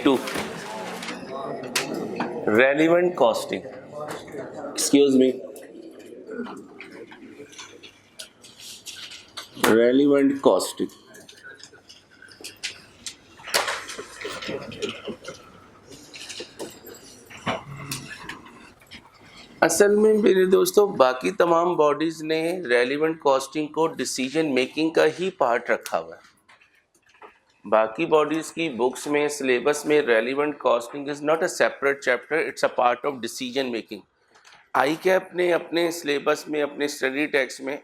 to relevant costing. Excuse me. Relevant costing. असल में मेरे दोस्तों बाकी तमाम बॉडीज ने रेलिवेंट कॉस्टिंग को डिसीजन मेकिंग का ही पार्ट रखा हुआ है. बाकी बॉडीज की बुक्स में सिलेबस में relevant costing is not a separate chapter, it's a part of decision making. I cap ने अपने सिलेबस में अपने स्टडी टेक्स्ट में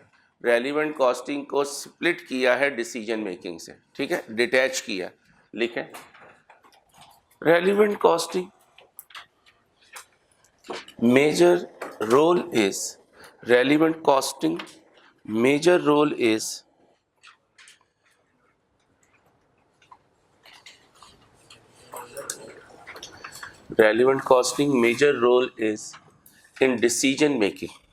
रेलिवेंट कॉस्टिंग को स्प्लिट किया है डिसीजन मेकिंग से. ठीक है, डिटैच किया. लिखें relevant costing major role is relevant costing major role is relevant costing major role is in decision making.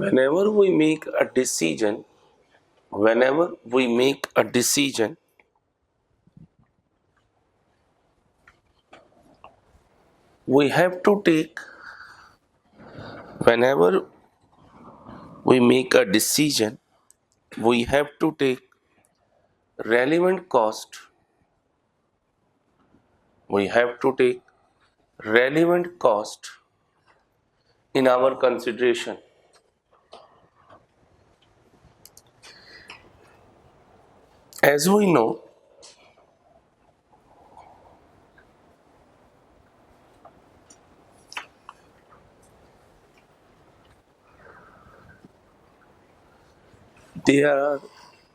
Whenever we make a decision, we have to take whenever we make a decision we have to take relevant cost we have to take relevant cost in our consideration. As we know, there are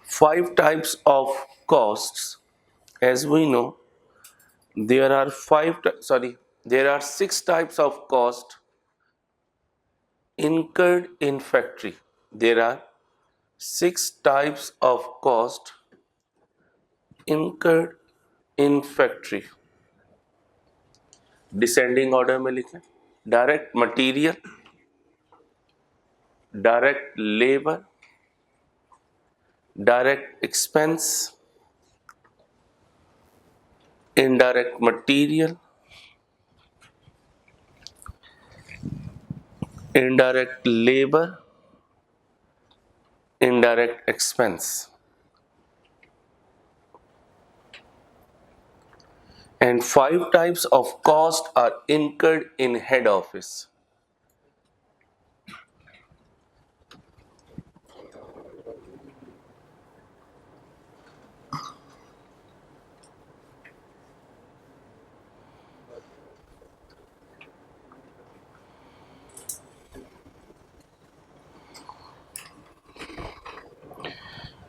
five types of costs. As we know, there are there are six types of cost incurred in factory. There are six types of cost incurred in factory. Descending order में लिखें. Direct material, direct labor, direct expense, indirect material, indirect labor, indirect expense. And five types of cost are incurred in head office.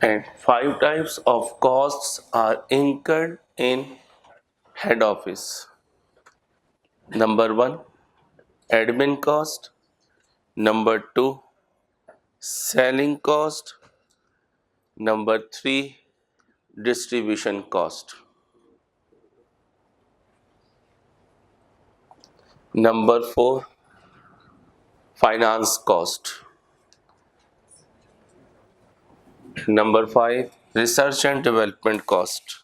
And five types of costs are incurred in head office. Number one, admin cost. Number two, selling cost. Number three, distribution cost. Number four, finance cost. Number five, research and development cost.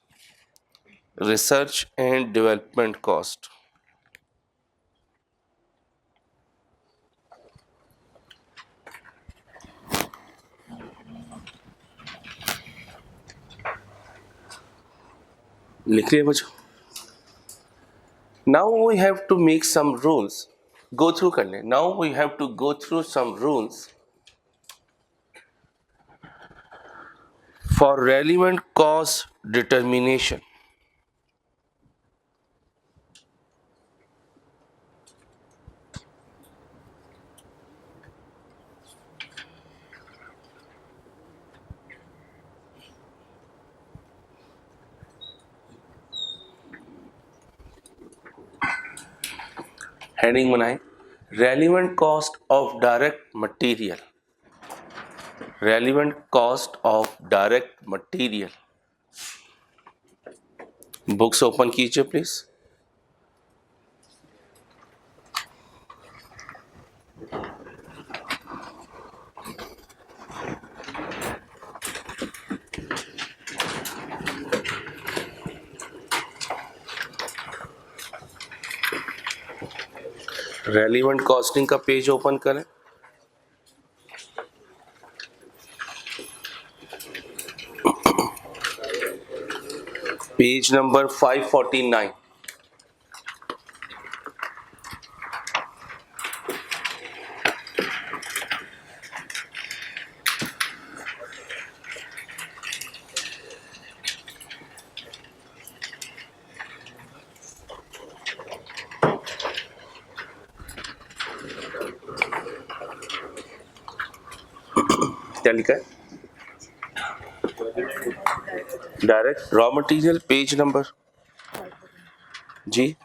Research and development cost. लिख लिया बच्चों. Now we have to make some rules. Go through कर लें. Now we have to go through some rules for relevant cost determination. Heading बनाएं. relevant cost of direct material, relevant cost of direct material. Books open कीजिए please. Relevant costing का page open करें. Page number 549. क्या लिखा है? Direct raw material page number जी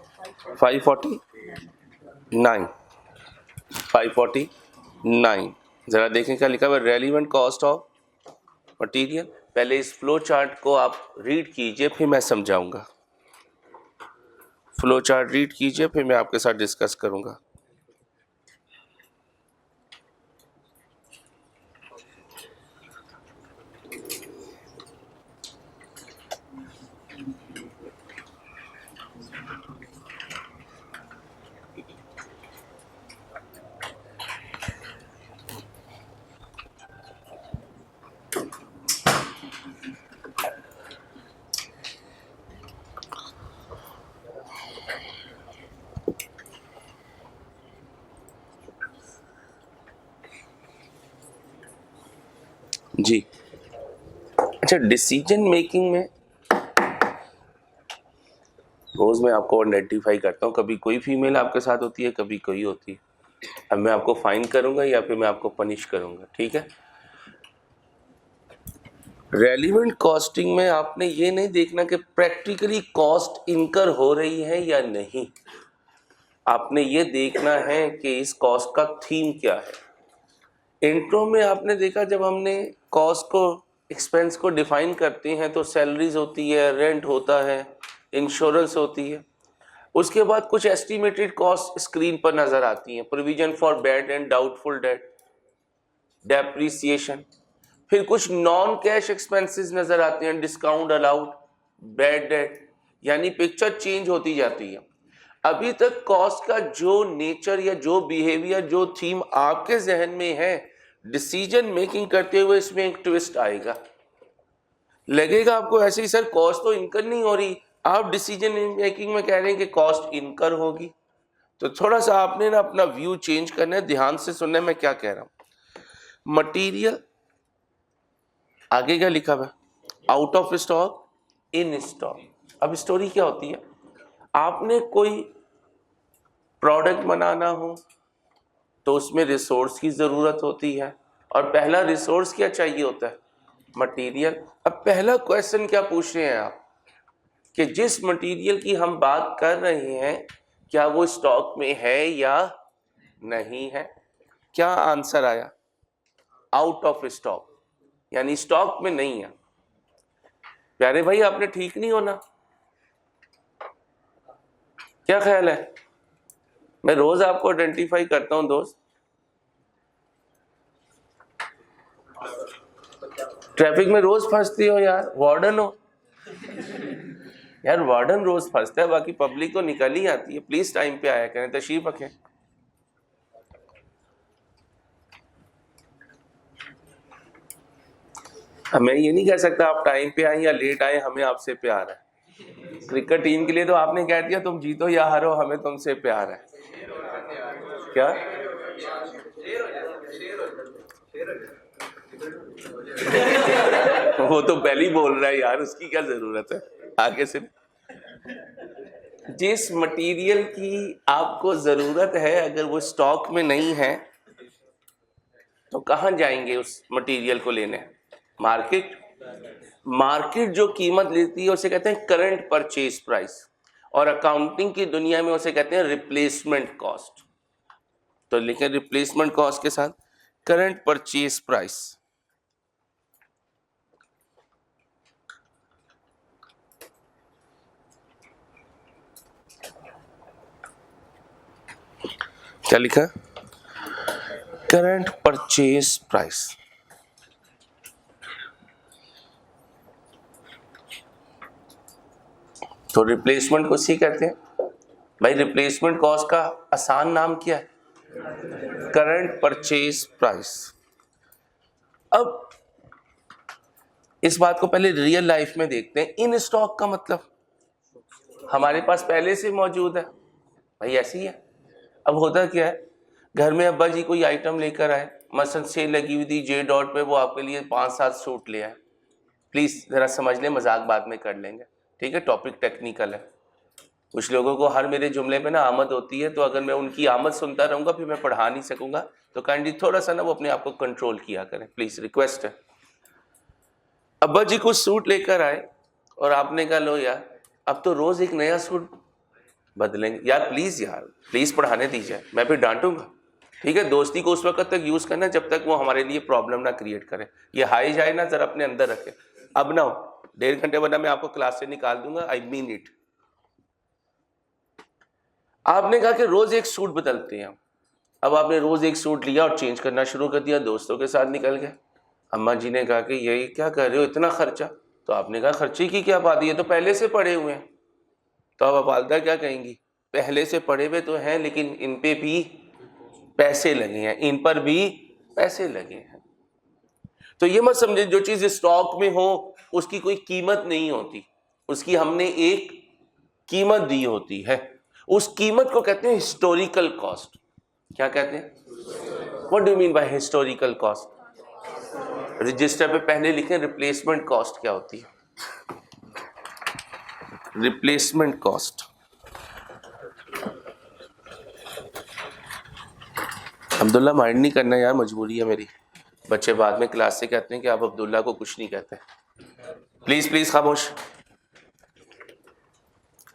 549. 549 जरा देखें क्या लिखा हुआ. Relevant cost of material. पहले इस फ्लो चार्ट को आप रीड कीजिए, फिर मैं समझाऊंगा. फ्लो चार्ट रीड कीजिए, फिर मैं आपके साथ डिस्कस करूंगा. जी अच्छा, डिसीजन मेकिंग में रोज मैं आपको आइडेंटिफाई करता हूँ. कभी कोई फीमेल आपके साथ होती है, कभी कोई होती है. अब मैं आपको फाइन करूंगा या फिर मैं आपको पनिश करूंगा, ठीक है. रेलिवेंट कॉस्टिंग में आपने ये नहीं देखना कि प्रैक्टिकली कॉस्ट इनकर हो रही है या नहीं. आपने ये देखना है कि इस कॉस्ट का थीम क्या है. इंट्रो में आपने देखा जब हमने कॉस्ट को, एक्सपेंस को डिफाइन करते हैं तो सैलरीज होती है, रेंट होता है, इंश्योरेंस होती है. उसके बाद कुछ एस्टिमेटेड कॉस्ट स्क्रीन पर नजर आती हैं. Provision for bad and doubtful debt, depreciation. फिर कुछ नॉन कैश एक्सपेंसेस नजर आते हैं, डिस्काउंट अलाउड, बैड डेट. यानी पिक्चर चेंज होती जाती है. अभी तक कॉस्ट का जो नेचर या जो बिहेवियर, जो थीम आपके जहन में है, डिसीजन मेकिंग करते हुए इसमें एक ट्विस्ट आएगा. लगेगा आपको ऐसे ही, सर कॉस्ट तो इनकर नहीं हो रही, आप डिसीजन मेकिंग में कह रहे हैं कि कॉस्ट इनकर होगी. तो थोड़ा सा आपने ना अपना व्यू चेंज करना है. ध्यान से सुनना है मैं क्या कह रहा हूं. मटेरियल आगे क्या लिखा हुआ है? Out of stock, in stock. अब स्टोरी क्या होती है, आपने कोई प्रोडक्ट बनाना हो तो उसमें रिसोर्स की ज़रूरत होती है, और पहला रिसोर्स क्या चाहिए होता है? मटेरियल. अब पहला क्वेश्चन क्या पूछ रहे हैं आप कि जिस मटेरियल की हम बात कर रहे हैं क्या वो स्टॉक में है या नहीं है. क्या आंसर आया? आउट ऑफ स्टॉक, यानी स्टॉक में नहीं है. प्यारे भाई आपने ठीक नहीं होना, क्या ख्याल है? मैं रोज आपको आइडेंटिफाई करता हूं दोस्त. ट्रैफिक में रोज फंसती हो यार, वार्डन हो यार. वार्डन रोज फंसता है, बाकी पब्लिक तो निकल ही आती है. प्लीज टाइम पे आया करें, तशरीफ रखें. अब मैं ये नहीं कह सकता आप टाइम पे आए या लेट आए, हमें आपसे प्यार है. क्रिकेट टीम के लिए तो आपने कह दिया तुम जीतो या हारो हमें तुमसे प्यार है. क्या वो तो पहले ही बोल रहा है यार, उसकी क्या जरूरत है आगे से. जिस मटेरियल की आपको जरूरत है अगर वो स्टॉक में नहीं है तो कहां जाएंगे उस मटेरियल को लेने? मार्केट. मार्केट जो कीमत लेती है उसे कहते हैं करंट परचेज प्राइस, और अकाउंटिंग की दुनिया में उसे कहते हैं रिप्लेसमेंट कॉस्ट. तो लिखें रिप्लेसमेंट कॉस्ट के साथ करंट परचेज प्राइस। क्या लिखा? Current purchase price. तो रिप्लेसमेंट को सी कहते हैं भाई। रिप्लेसमेंट कॉस्ट का आसान नाम क्या है? Current purchase price. अब इस बात को पहले रियल लाइफ में देखते हैं। इन स्टॉक का मतलब हमारे पास पहले से मौजूद है भाई, ऐसी ही है। अब होता क्या है, घर में अब्बा जी कोई आइटम लेकर आए, मसलन सेल लगी हुई थी जे डॉट पे, वो आपके लिए 5-7 सूट ले आए। प्लीज जरा समझ लें, मजाक बाद में कर लेंगे, ठीक है? टॉपिक टेक्निकल है। कुछ लोगों को हर मेरे जुमले में ना आमद होती है, तो अगर मैं उनकी आमद सुनता रहूंगा फिर मैं पढ़ा नहीं सकूंगा। तो काइंडली थोड़ा सा ना वो अपने आप को कंट्रोल किया करें, प्लीज, रिक्वेस्ट है। अब्बा जी कुछ सूट लेकर आए और आपने कहा लो यार अब तो रोज एक नया सूट बदलेंगे। यार प्लीज पढ़ाने दीजिए, मैं फिर डांटूंगा, ठीक है? दोस्ती को उस वक्त तक यूज करना जब तक वो हमारे लिए प्रॉब्लम ना क्रिएट करे। ये हाई जाए ना, जरा अपने अंदर रखे। अब ना हो 1.5 घंटे वरना मैं आपको क्लास से निकाल दूंगा, आई मीन इट। आपने कहा कि रोज एक सूट बदलते हैं। अब आपने रोज एक सूट लिया और चेंज करना शुरू कर दिया, दोस्तों के साथ निकल गए। अम्मा जी ने कहा कि यही क्या कर रहे हो, इतना खर्चा? तो आपने कहा खर्चे की क्या बात, ये तो पहले से पड़े हुए हैं। तो अब वालदा क्या कहेंगी, पहले से पड़े हुए तो हैं लेकिन इन पे भी पैसे लगे हैं, इन पर भी पैसे लगे हैं। तो ये मत समझे जो चीज स्टॉक में हो उसकी कोई कीमत नहीं होती, उसकी हमने एक कीमत दी होती है। उस कीमत को कहते हैं हिस्टोरिकल कॉस्ट। क्या कहते हैं? What do mean bye historical cost? Register पे पहले लिखें रिप्लेसमेंट कॉस्ट क्या होती है। रिप्लेसमेंट कॉस्ट, अब्दुल्ला माइंड नहीं करना यार, मजबूरी है मेरी। बच्चे बाद में क्लास से कहते हैं कि आप अब्दुल्ला को कुछ नहीं कहते। प्लीज प्लीज खामोश।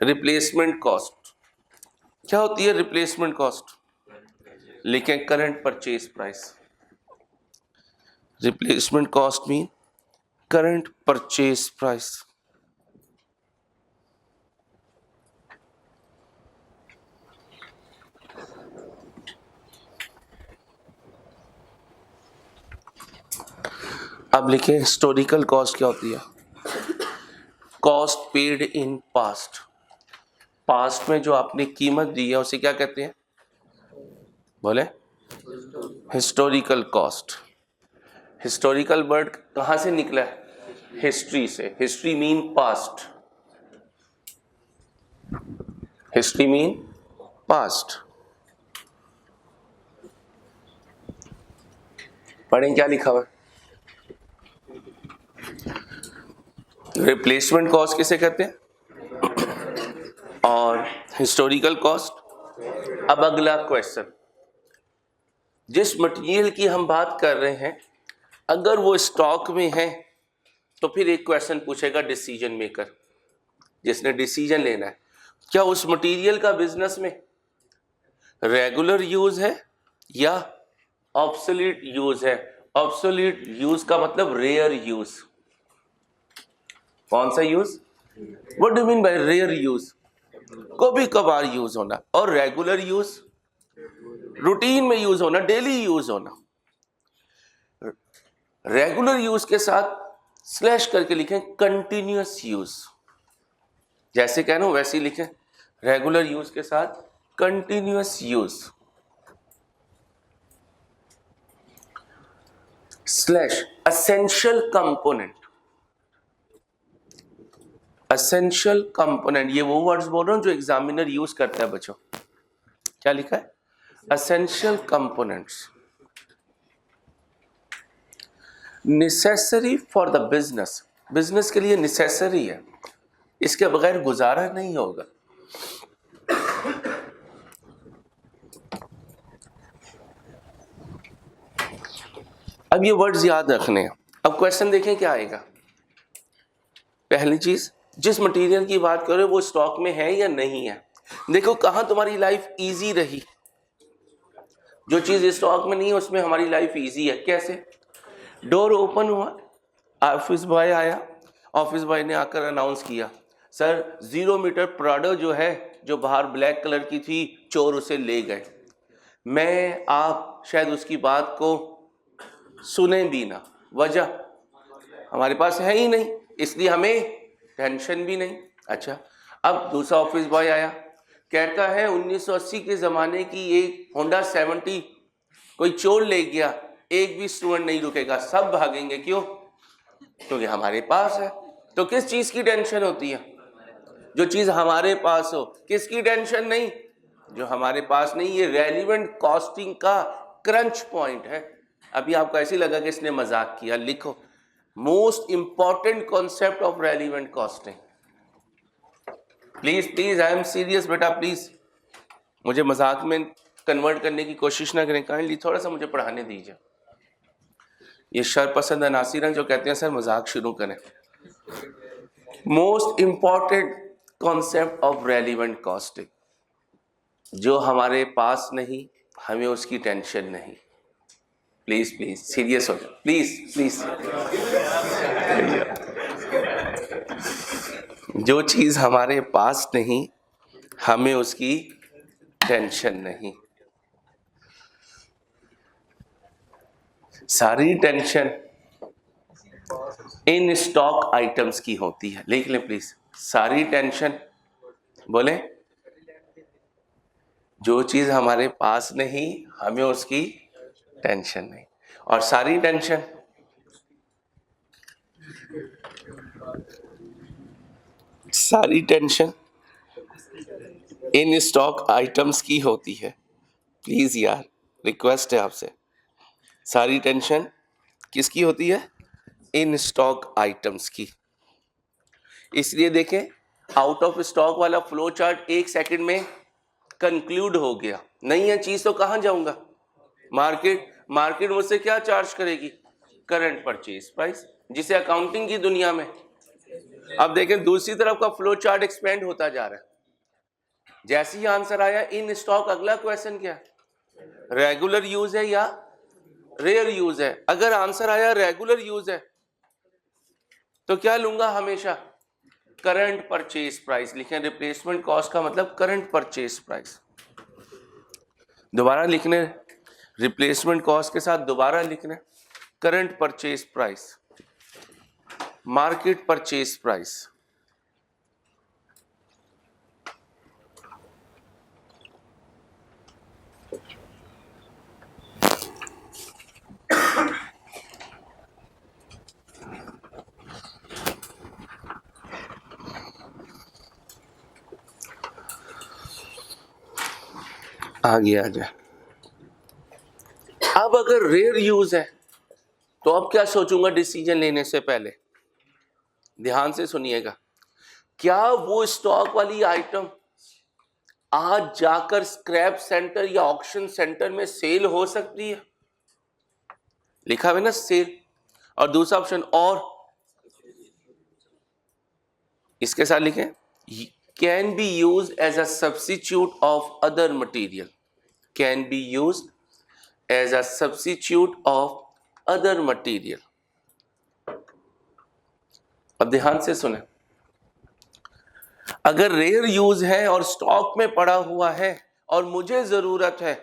रिप्लेसमेंट कॉस्ट क्या होती है? रिप्लेसमेंट कॉस्ट लिखें current purchase price. Replacement cost mean current purchase price. अब लिखें हिस्टोरिकल कॉस्ट क्या होती है? Cost paid in past. Past में जो आपने कीमत दी है उसे क्या कहते हैं? बोले, हिस्टोरिकल कॉस्ट। हिस्टोरिकल वर्ड कहां से निकला है? हिस्ट्री से। History mean past, history mean past. पढ़ें क्या लिखा हुआ है। रिप्लेसमेंट कॉस्ट किसे कहते हैं और हिस्टोरिकल कॉस्ट। अब अगला क्वेश्चन, जिस मटेरियल की हम बात कर रहे हैं अगर वो स्टॉक में है तो फिर एक क्वेश्चन पूछेगा डिसीजन मेकर, जिसने डिसीजन लेना है, क्या उस मटेरियल का बिजनेस में रेगुलर यूज है या ऑब्सोल्यूट यूज है। ऑब्सोल्यूट यूज का मतलब रेयर यूज। कौन सा use? What do mean by rare use? कभी कभार यूज होना। और रेगुलर यूज रूटीन में यूज होना, डेली यूज होना। रेगुलर यूज के साथ स्लैश करके लिखें कंटिन्यूअस यूज। जैसे कह रहा हूं वैसे ही लिखें, रेगुलर यूज के साथ continuous use slash essential component. Essential component, ये वो वर्ड्स बोल रहा हूं जो एग्जामिनर यूज करता है बच्चों। क्या लिखा है? Essential components necessary for the business. Business के लिए नेसेसरी है, इसके बगैर गुजारा नहीं होगा। अब ये वर्ड्स याद रखने हैं। अब क्वेश्चन देखें क्या आएगा। पहली चीज, जिस मटेरियल की बात कर रहे हो वो स्टॉक में है या नहीं है। देखो कहां तुम्हारी लाइफ इजी रही, जो चीज़ स्टॉक में नहीं है उसमें हमारी लाइफ इजी है। कैसे? डोर ओपन हुआ, ऑफिस बॉय आया, ऑफिस बॉय ने आकर अनाउंस किया, सर 0 मीटर प्राडो जो है, जो बाहर ब्लैक कलर की थी, चोर उसे ले गए। मैं आप शायद उसकी बात को सुने भी ना, वजह हमारे पास है ही नहीं, इसलिए हमें टेंशन भी नहीं। अच्छा, अब दूसरा ऑफिस बॉय आया, कहता है 1980 के ज़माने की एक होंडा 70 कोई चोर ले गया, एक भी स्टूडेंट नहीं रुकेगा, सब भागेंगे। क्यों? क्योंकि हमारे पास है। तो किस चीज़ की टेंशन होती है? जो चीज़ हमारे पास हो। किसकी टेंशन नहीं? जो हमारे पास नहीं। ये रेलिवेंट कॉस्टिंग का क्रंच पॉइंट है। अभी आपको ऐसे लगा कि इसने मजाक किया, लिखो most important concept of relevant costing. Please please, I am serious बेटा, प्लीज मुझे मजाक में कन्वर्ट करने की कोशिश ना करें, काइंडली थोड़ा सा मुझे पढ़ाने दीजिए। ये शरपसंद अनासी रंग जो कहते हैं सर मजाक शुरू करें। Most important concept of relevant costing, जो हमारे पास नहीं हमें उसकी टेंशन नहीं। प्लीज प्लीज सीरियस हो जाओ, प्लीज प्लीज। जो चीज हमारे पास नहीं हमें उसकी टेंशन नहीं। सारी टेंशन इन स्टॉक आइटम्स की होती है। लिख लें प्लीज, सारी टेंशन, बोले, जो चीज हमारे पास नहीं हमें उसकी टेंशन नहीं। और सारी टेंशन इन स्टॉक आइटम्स की होती है। प्लीज यार, रिक्वेस्ट है आपसे, सारी टेंशन किसकी होती है? इन स्टॉक आइटम्स की। इसलिए देखें, आउट ऑफ स्टॉक वाला फ्लो चार्ट 1 सेकंड में कंक्लूड हो गया। नहीं है चीज तो कहां जाऊंगा? मार्केट मुझसे क्या चार्ज करेगी? करंट परचेज प्राइस, जिसे अकाउंटिंग की दुनिया में। अब देखें दूसरी तरफ का फ्लो चार्ट एक्सपेंड होता जा रहा है। जैसे ही आंसर आया इन स्टॉक, अगला क्वेश्चन क्या है? रेगुलर यूज है या रेयर यूज है? अगर आंसर आया रेगुलर यूज है तो क्या लूंगा हमेशा? Current purchase price. लिखें, रिप्लेसमेंट कॉस्ट का मतलब करंट परचेज प्राइस। दोबारा लिखने, रिप्लेसमेंट कॉस्ट के साथ दोबारा लिखना, current purchase price, market purchase price. आगे आ जाए। अब अगर रेयर यूज है तो अब क्या सोचूंगा डिसीजन लेने से पहले? ध्यान से सुनिएगा। क्या वो स्टॉक वाली आइटम आज जाकर स्क्रैप सेंटर या ऑक्शन सेंटर में सेल हो सकती है? लिखा है ना सेल। और दूसरा ऑप्शन, और इसके साथ लिखें, can be use as a substitute of other material. Can be use as a substitute of other material. अब ध्यान से सुने, अगर रेयर यूज है और स्टॉक में पड़ा हुआ है और मुझे जरूरत है,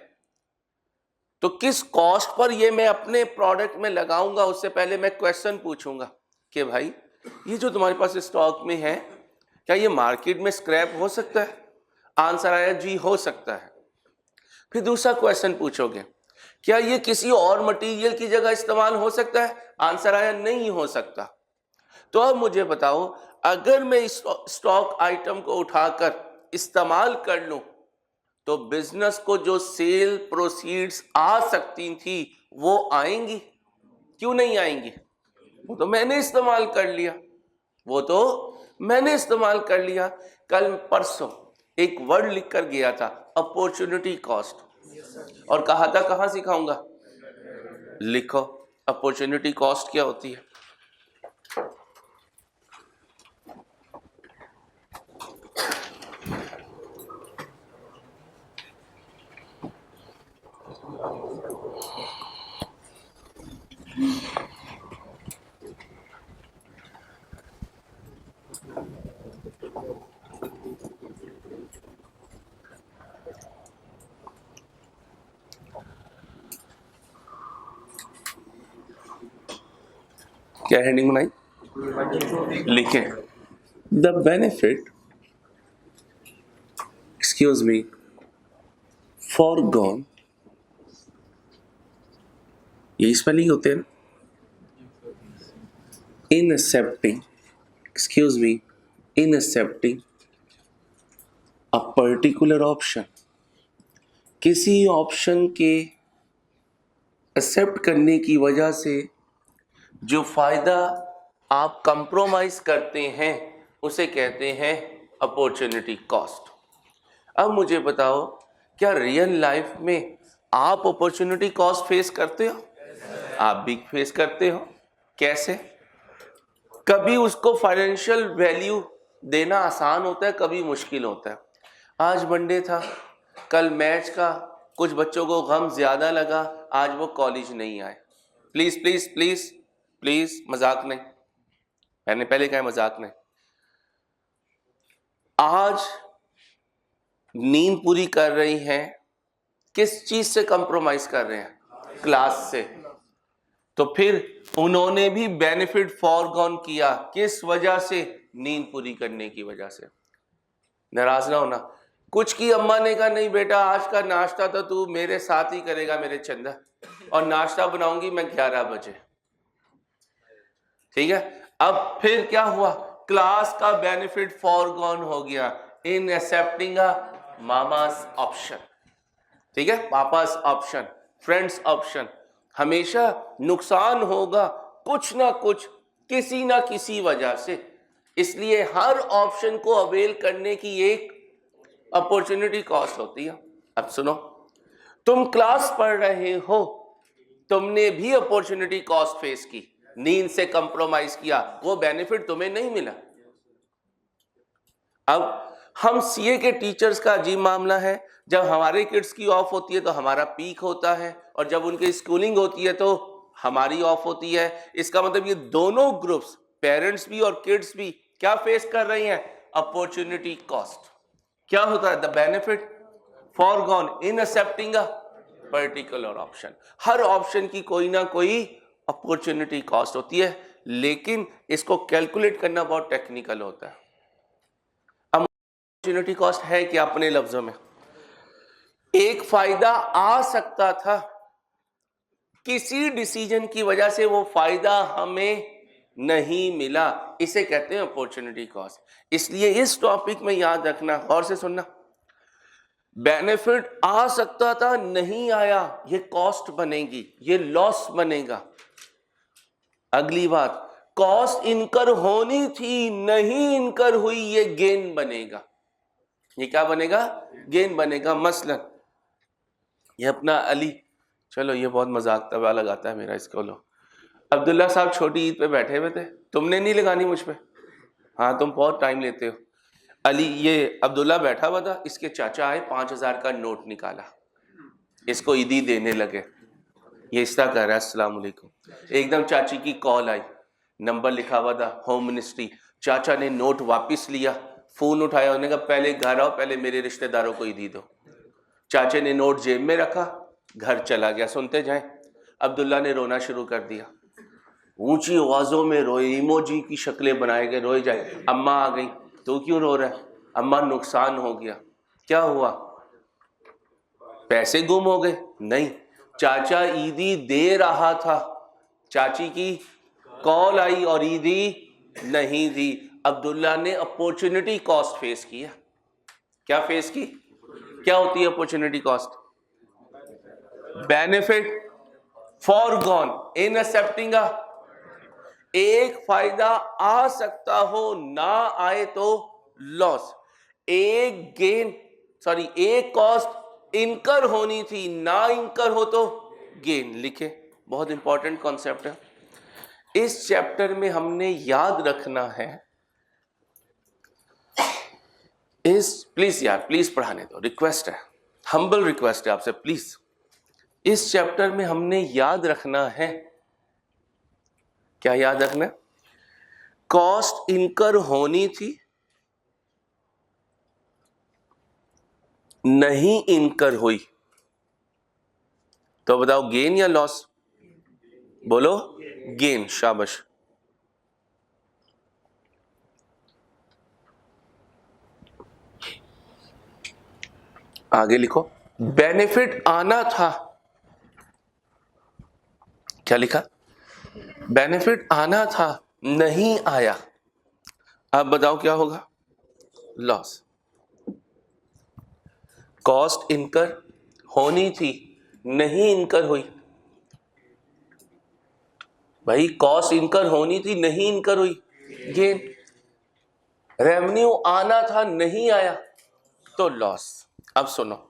तो किस कॉस्ट पर ये मैं अपने प्रोडक्ट में लगाऊंगा? उससे पहले मैं क्वेश्चन पूछूंगा कि भाई ये जो तुम्हारे पास स्टॉक में है, क्या ये मार्केट में स्क्रैप हो सकता है? आंसर आया जी हो सकता है। फिर दूसरा क्वेश्चन पूछोगे, क्या ये किसी और मटेरियल की जगह इस्तेमाल हो सकता है? आंसर आया नहीं हो सकता। तो अब मुझे बताओ, अगर मैं इस स्टॉक आइटम को उठाकर इस्तेमाल कर लूं तो बिजनेस को जो सेल प्रोसीड्स आ सकती थी वो आएंगी? क्यों नहीं आएंगी? वो तो मैंने इस्तेमाल कर लिया, कल परसों एक वर्ड लिख कर गया था, अपॉर्चुनिटी कॉस्ट, और कहा था कहां सिखाऊंगा? लिखो, अपॉर्चुनिटी कॉस्ट क्या होती है? क्या हेडिंग बनाई? लिखें, the benefit, excuse me, foregone, यही स्पेलिंग होते हैं ना, in accepting, excuse me, in accepting a particular option, किसी ऑप्शन के एक्सेप्ट करने की वजह से जो फायदा आप कंप्रोमाइज करते हैं उसे कहते हैं अपॉर्चुनिटी कॉस्ट। अब मुझे बताओ, क्या रियल लाइफ में आप अपॉर्चुनिटी कॉस्ट फेस करते हो? आप भी फेस करते हो। कैसे? कभी उसको फाइनेंशियल वैल्यू देना आसान होता है, कभी मुश्किल होता है। आज मंडे था, कल मैच का, कुछ बच्चों को गम ज्यादा लगा, आज वो कॉलेज नहीं आए। प्लीज प्लीज प्लीज प्लीज, मजाक नहीं, मैंने पहले कहा मजाक नहीं। आज नींद पूरी कर रही हैं, किस चीज से कंप्रोमाइज कर रहे हैं? क्लास से। तो फिर उन्होंने भी बेनिफिट फॉरगॉन किया, किस वजह से? नींद पूरी करने की वजह से। नाराज ना होना। कुछ की अम्मा ने कहा, नहीं बेटा, आज का नाश्ता तो तू मेरे साथ ही करेगा मेरे चंदा, और नाश्ता बनाऊंगी मैं 11 बजे। ठीक है। अब फिर क्या हुआ? क्लास का बेनिफिट फॉरगॉन हो गया इन एक्सेप्टिंग मामास ऑप्शन। ठीक है, पापास ऑप्शन, फ्रेंड्स ऑप्शन। हमेशा नुकसान होगा कुछ ना कुछ, किसी ना किसी वजह से। इसलिए हर ऑप्शन को अवेल करने की एक अपॉर्चुनिटी कॉस्ट होती है। अब सुनो, तुम क्लास पढ़ रहे हो, तुमने भी अपॉर्चुनिटी कॉस्ट फेस की, नींद से कंप्रोमाइज किया, वो बेनिफिट तुम्हें नहीं मिला। अब हम सीए के टीचर्स का अजीब मामला है, जब हमारे किड्स की ऑफ होती है तो हमारा पीक होता है, और जब उनकी स्कूलिंग होती है तो हमारी ऑफ होती है। इसका मतलब ये दोनों ग्रुप्स, पेरेंट्स भी और किड्स भी, क्या फेस कर रही हैं? Opportunity cost. क्या होता है? The benefit foregone in accepting a particular option. Her option की कोई ना कोई अपॉर्चुनिटी कॉस्ट होती है, लेकिन इसको कैलकुलेट करना बहुत टेक्निकल होता है। अपॉर्चुनिटी कॉस्ट है क्या? अपने लफ्जों में, एक फायदा आ सकता था, किसी डिसीजन की वजह से वो फायदा हमें नहीं मिला, इसे कहते हैं अपॉर्चुनिटी कॉस्ट। इसलिए इस टॉपिक में याद रखना, गौर से सुनना, बेनिफिट आ सकता था, नहीं आया, ये कॉस्ट बनेगी, ये लॉस बनेगा। अगली बात, कॉस्ट इनकर होनी थी, नहीं इनकर हुई, ये गेन बनेगा। ये क्या बनेगा? गेन बनेगा। मसलन ये अपना अली, चलो ये बहुत मजाक तबा लगाता है मेरा, इसको लो। अब्दुल्ला साहब छोटी ईद पे बैठे हुए थे, तुमने नहीं लगानी मुझ पे, हाँ तुम बहुत टाइम लेते हो। अली, ये अब्दुल्ला बैठा हुआ था, इसके चाचा आए, 5000 का नोट निकाला, इसको ईदी देने लगे। ये इस तरह कह रहा है, अस्सलाम वालेकुम। एकदम चाची की कॉल आई, नंबर लिखा हुआ था होम मिनिस्ट्री। चाचा ने नोट वापस लिया, फोन उठाया, उन्होंने कहा पहले घर आओ, पहले मेरे रिश्तेदारों को ईदी दो। चाचे ने नोट जेब में रखा, घर चला गया। सुनते जाएं। अब्दुल्ला ने रोना शुरू कर दिया, ऊंची आवाजों में रोए, इमोजी की शक्लें बनाए गए, रोए जाए। अम्मा आ गई, तो क्यों रो रहा है? अम्मा, नुकसान हो गया। क्या हुआ? पैसे गुम हो गए? नहीं, चाचा ईदी दे रहा था, चाची की कॉल आई और ईदी नहीं दी। अब्दुल्ला ने अपॉर्चुनिटी कॉस्ट फेस किया। क्या फेस की? क्या होती है opportunity cost? Benefit foregone in accepting अ, एक फायदा आ सकता हो, ना आए तो लॉस। एक गेन, सॉरी, एक कॉस्ट इनकर होनी थी, ना इनकर हो तो गेन। लिखे, बहुत इंपॉर्टेंट कॉन्सेप्ट है। इस चैप्टर में हमने याद रखना है, प्लीज यार, प्लीज पढ़ाने दो, रिक्वेस्ट है, हम्बल रिक्वेस्ट है आपसे, प्लीज। इस चैप्टर में हमने याद रखना है क्या याद रखना? कॉस्ट इनकर होनी थी, नहीं इनकर हुई, तो बताओ गेन या लॉस? बोलो गेन। शाबाश। आगे लिखो, बेनिफिट आना था, क्या लिखा? बेनिफिट आना था, नहीं आया, अब बताओ क्या होगा? लॉस। कॉस्ट इनकर होनी थी, नहीं इनकर हुई। भाई कॉस्ट इनकर होनी थी, नहीं इनकर हुई, गेन। रेवेन्यू आना था, नहीं आया, तो लॉस। अब सुनो,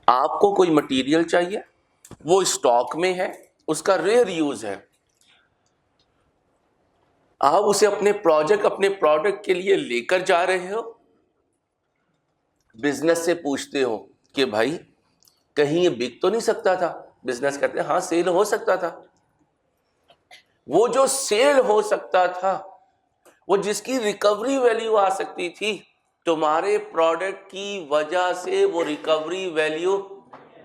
आपको कोई मटेरियल चाहिए, वो स्टॉक में है, उसका रेयर यूज है, आप उसे अपने प्रोडक्ट के लिए लेकर जा रहे हो, बिजनेस से पूछते हो कि भाई कहीं ये बिक तो नहीं सकता था? बिजनेस कहते हैं हाँ सेल हो सकता था। वो जो सेल हो सकता था, वो जिसकी रिकवरी वैल्यू आ सकती थी, तुम्हारे प्रोडक्ट की वजह से वो रिकवरी वैल्यू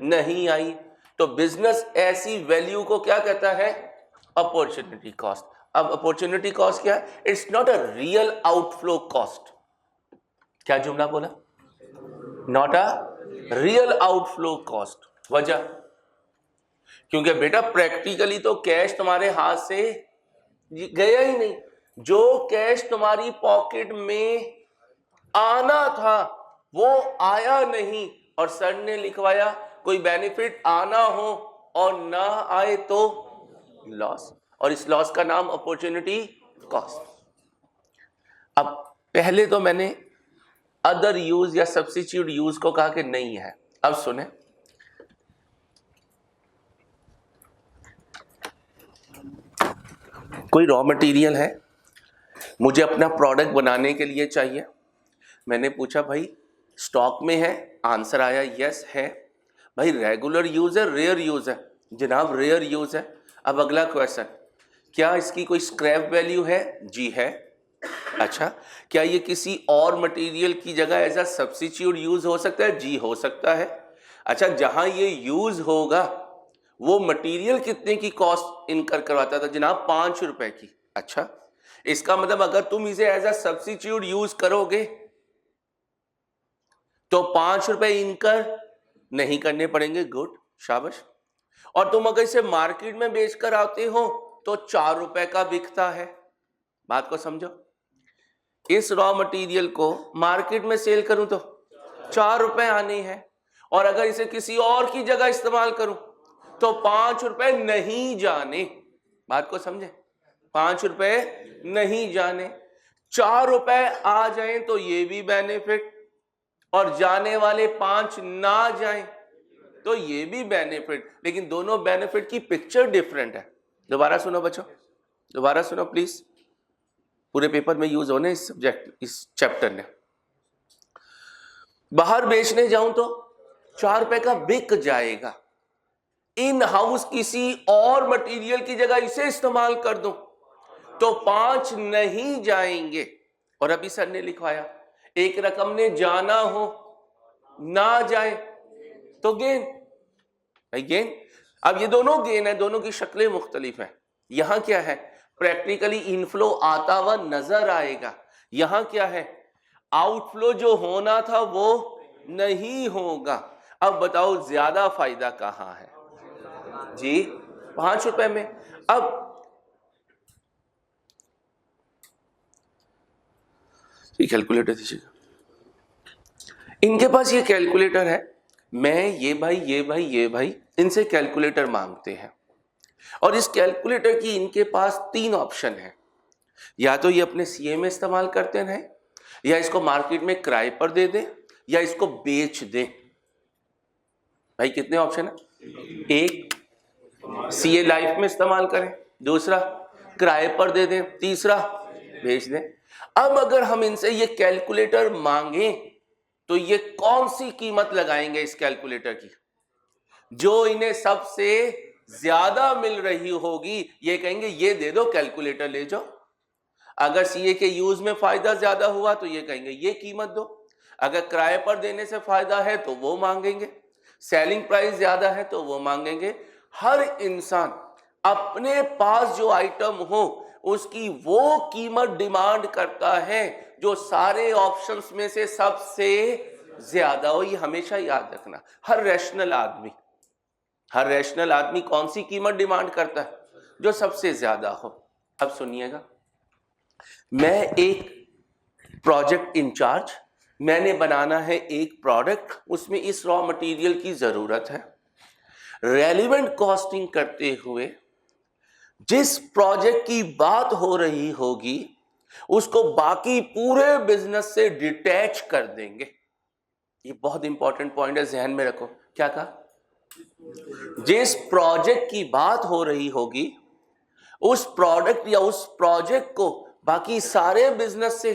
नहीं आई, तो बिजनेस ऐसी वैल्यू को क्या कहता है? Opportunity cost. अब अपॉर्चुनिटी कॉस्ट क्या है? It's not a real outflow cost. क्या जुमला बोला? Not a real outflow cost. वजह? क्योंकि बेटा प्रैक्टिकली तो कैश तुम्हारे हाथ से गया ही नहीं, जो कैश तुम्हारी पॉकेट में आना था वो आया नहीं, और सर ने लिखवाया कोई बेनिफिट आना हो और ना आए तो लॉस, और इस लॉस का नाम अपॉर्चुनिटी कॉस्ट। अब पहले तो मैंने अदर यूज या सब्स्टिट्यूट यूज को कहा कि नहीं है। अब सुने, कोई रॉ मटेरियल है, मुझे अपना प्रोडक्ट बनाने के लिए चाहिए, मैंने पूछा भाई स्टॉक में है, आंसर आया यस है। भाई रेगुलर यूज है, रेयर यूज है? जनाब रेयर यूज है। अब अगला क्वेश्चन, क्या इसकी कोई स्क्रैप वैल्यू है? जी है। अच्छा, क्या ये किसी और मटेरियल की जगह एज अ सब्स्टिट्यूट यूज हो सकता है? जी हो सकता है। अच्छा, जहां ये यूज होगा वो मटेरियल कितने की कॉस्ट इनकर करवाता था? जनाब 5 रुपए की। अच्छा, इसका मतलब अगर तुम इसे एज अ सब्स्टिट्यूट यूज करोगे तो 5 रुपए इनकर नहीं करने पड़ेंगे। गुड, शाबाश। और तुम अगर इसे मार्केट में बेचकर आते हो तो 4 रुपए का बिकता है। बात को समझो, इस रॉ मटेरियल को मार्केट में सेल करूं तो 4 रुपए आने हैं, और अगर इसे किसी और की जगह इस्तेमाल करूं तो 5 रुपए नहीं जाने। बात को समझे, 5 रुपए नहीं जाने। 4 रुपए आ जाएं तो ये भी बेनिफिट, और जाने वाले 5 ना जाएं तो ये भी बेनिफिट, लेकिन दोनों बेनिफिट की पिक्चर डिफरेंट है। दोबारा सुनो बच्चों, दोबारा सुनो प्लीज, पूरे पेपर में यूज होने इस सब्जेक्ट, इस चैप्टर ने। बाहर बेचने जाऊं तो 4 रुपए का बिक जाएगा, इन हाउस किसी और मटेरियल की जगह इसे इस्तेमाल कर दूं तो 5 नहीं जाएंगे। और अभी सर ने लिखवाया एक रकम ने जाना हो ना जाए तो गेन। भाई गेन, अब ये दोनों गेन है, दोनों की शक्लें मुख्तलिफ हैं। यहां क्या है? प्रैक्टिकली इनफ्लो आता हुआ नजर आएगा। यहां क्या है? आउटफ्लो जो होना था वो नहीं होगा। अब बताओ ज्यादा फायदा कहां है? जी 5 रुपए में। अब ये कैलकुलेटर दीजिएगा, इनके पास ये कैलकुलेटर है, मैं ये भाई इनसे कैलकुलेटर मांगते हैं, और इस कैलकुलेटर की इनके पास 3 ऑप्शन है। या तो ये अपने सीए में इस्तेमाल करते हैं, या इसको मार्केट में किराए पर दे दें, या इसको बेच दें। भाई कितने ऑप्शन है? एक, सीए लाइफ में इस्तेमाल करें, दूसरा किराए पर दे दें, तीसरा बेच दें। अब अगर हम इनसे ये कैलकुलेटर मांगे तो ये कौन सी कीमत लगाएंगे इस कैलकुलेटर की? जो इन्हें सबसे ज्यादा मिल रही होगी ये कहेंगे ये दे दो, कैलकुलेटर ले जाओ। अगर सीए के यूज में फायदा ज्यादा हुआ तो ये कहेंगे ये कीमत दो। अगर किराए पर देने से फायदा है तो वो मांगेंगे। सेलिंग प्राइस ज्यादा है तो वो मांगेंगे। हर इंसान अपने पास जो आइटम हो उसकी वो कीमत डिमांड करता है जो सारे ऑप्शंस में से सबसे ज्यादा हो। ये हमेशा याद रखना। हर रैशनल आदमी कौन सी कीमत डिमांड करता है? जो सबसे ज्यादा हो। अब सुनिएगा, मैं एक प्रोजेक्ट इंचार्ज, मैंने बनाना है एक प्रोडक्ट, उसमें इस रॉ मटेरियल की जरूरत है। रेलिवेंट कॉस्टिंग करते हुए जिस प्रोजेक्ट की बात हो रही होगी उसको बाकी पूरे बिजनेस से डिटैच कर देंगे। ये बहुत इंपॉर्टेंट पॉइंट है, ध्यान में रखो। क्या कहा? जिस प्रोजेक्ट की बात हो रही होगी उस प्रोडक्ट या उस प्रोजेक्ट को बाकी सारे बिजनेस से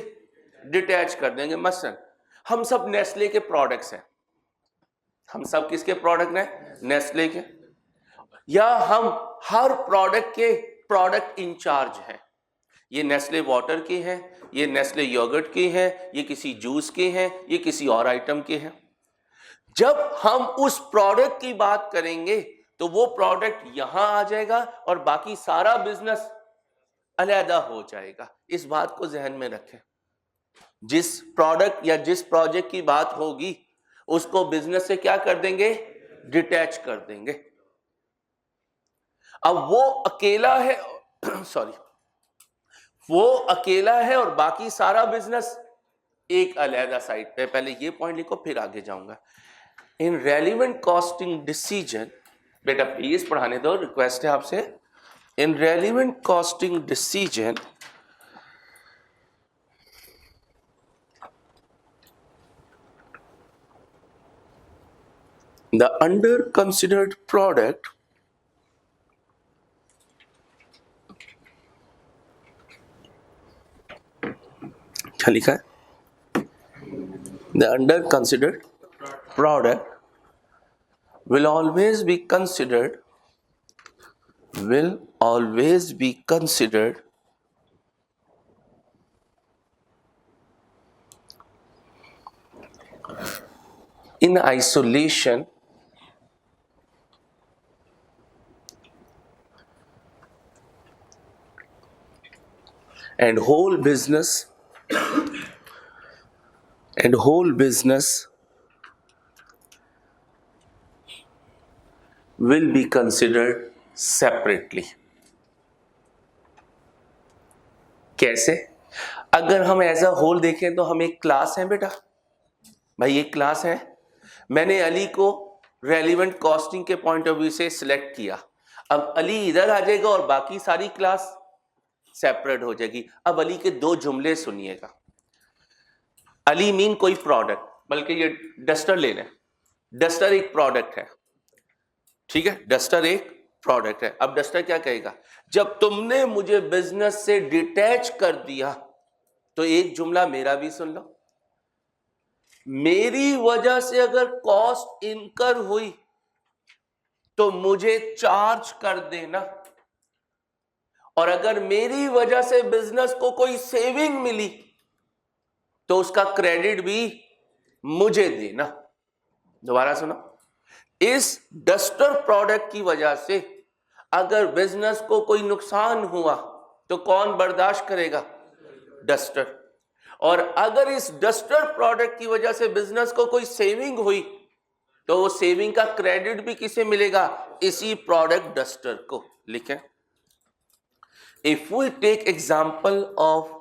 डिटैच कर देंगे। मसलन हम सब नेस्ले के प्रोडक्ट्स हैं। हम सब किसके प्रोडक्ट हैं? नेस्ले के। या हम हर प्रोडक्ट के प्रोडक्ट इंचार्ज हैं। ये नेस्ले वाटर के हैं, ये नेस्ले योगर्ट के हैं, ये किसी जूस के हैं, ये किसी और आइटम के हैं। जब हम उस प्रोडक्ट की बात करेंगे तो वो प्रोडक्ट यहां आ जाएगा और बाकी सारा बिजनेस अलहदा हो जाएगा। इस बात को ध्यान में रखें। जिस प्रोडक्ट या जिस प्रोजेक्ट की बात होगी उसको बिजनेस से क्या कर देंगे? डिटैच कर देंगे। अब वो अकेला है सॉरी, वो अकेला है और बाकी सारा बिजनेस एक अलहदा साइड पे। पहले ये पॉइंट लिखो फिर आगे जाऊंगा। इन रेलिवेंट कॉस्टिंग डिसीजन, बेटा प्लीज पढ़ाने दो, रिक्वेस्ट है आपसे। In relevant costing decision the under considered product क्या लिखा है? The under considered product will always be considered in isolation and whole business will be considered separately। कैसे? अगर हम एज अ होल देखें तो हम एक क्लास है बेटा, भाई एक क्लास है। मैंने अली को रेलिवेंट कॉस्टिंग के पॉइंट ऑफ व्यू से सिलेक्ट किया। अब अली इधर आ जाएगा और बाकी सारी क्लास सेपरेट हो जाएगी। अब अली के दो जुमले सुनिएगा। अली मीन कोई प्रोडक्ट, बल्कि ये डस्टर ले लें। डस्टर एक प्रोडक्ट है, ठीक है, डस्टर एक प्रोडक्ट है। अब डस्टर क्या कहेगा? जब तुमने मुझे बिजनेस से डिटैच कर दिया तो एक जुमला मेरा भी सुन लो। मेरी वजह से अगर कॉस्ट इनकर हुई तो मुझे चार्ज कर देना, और अगर मेरी वजह से बिजनेस को कोई सेविंग मिली तो उसका क्रेडिट भी मुझे देना। दोबारा सुनो, इस डस्टर प्रोडक्ट की वजह से अगर बिजनेस को कोई नुकसान हुआ तो कौन बर्दाश्त करेगा? डस्टर। और अगर इस डस्टर प्रोडक्ट की वजह से बिजनेस को कोई सेविंग हुई तो वो सेविंग का क्रेडिट भी किसे मिलेगा? इसी प्रोडक्ट डस्टर को। लिखें, if we take example of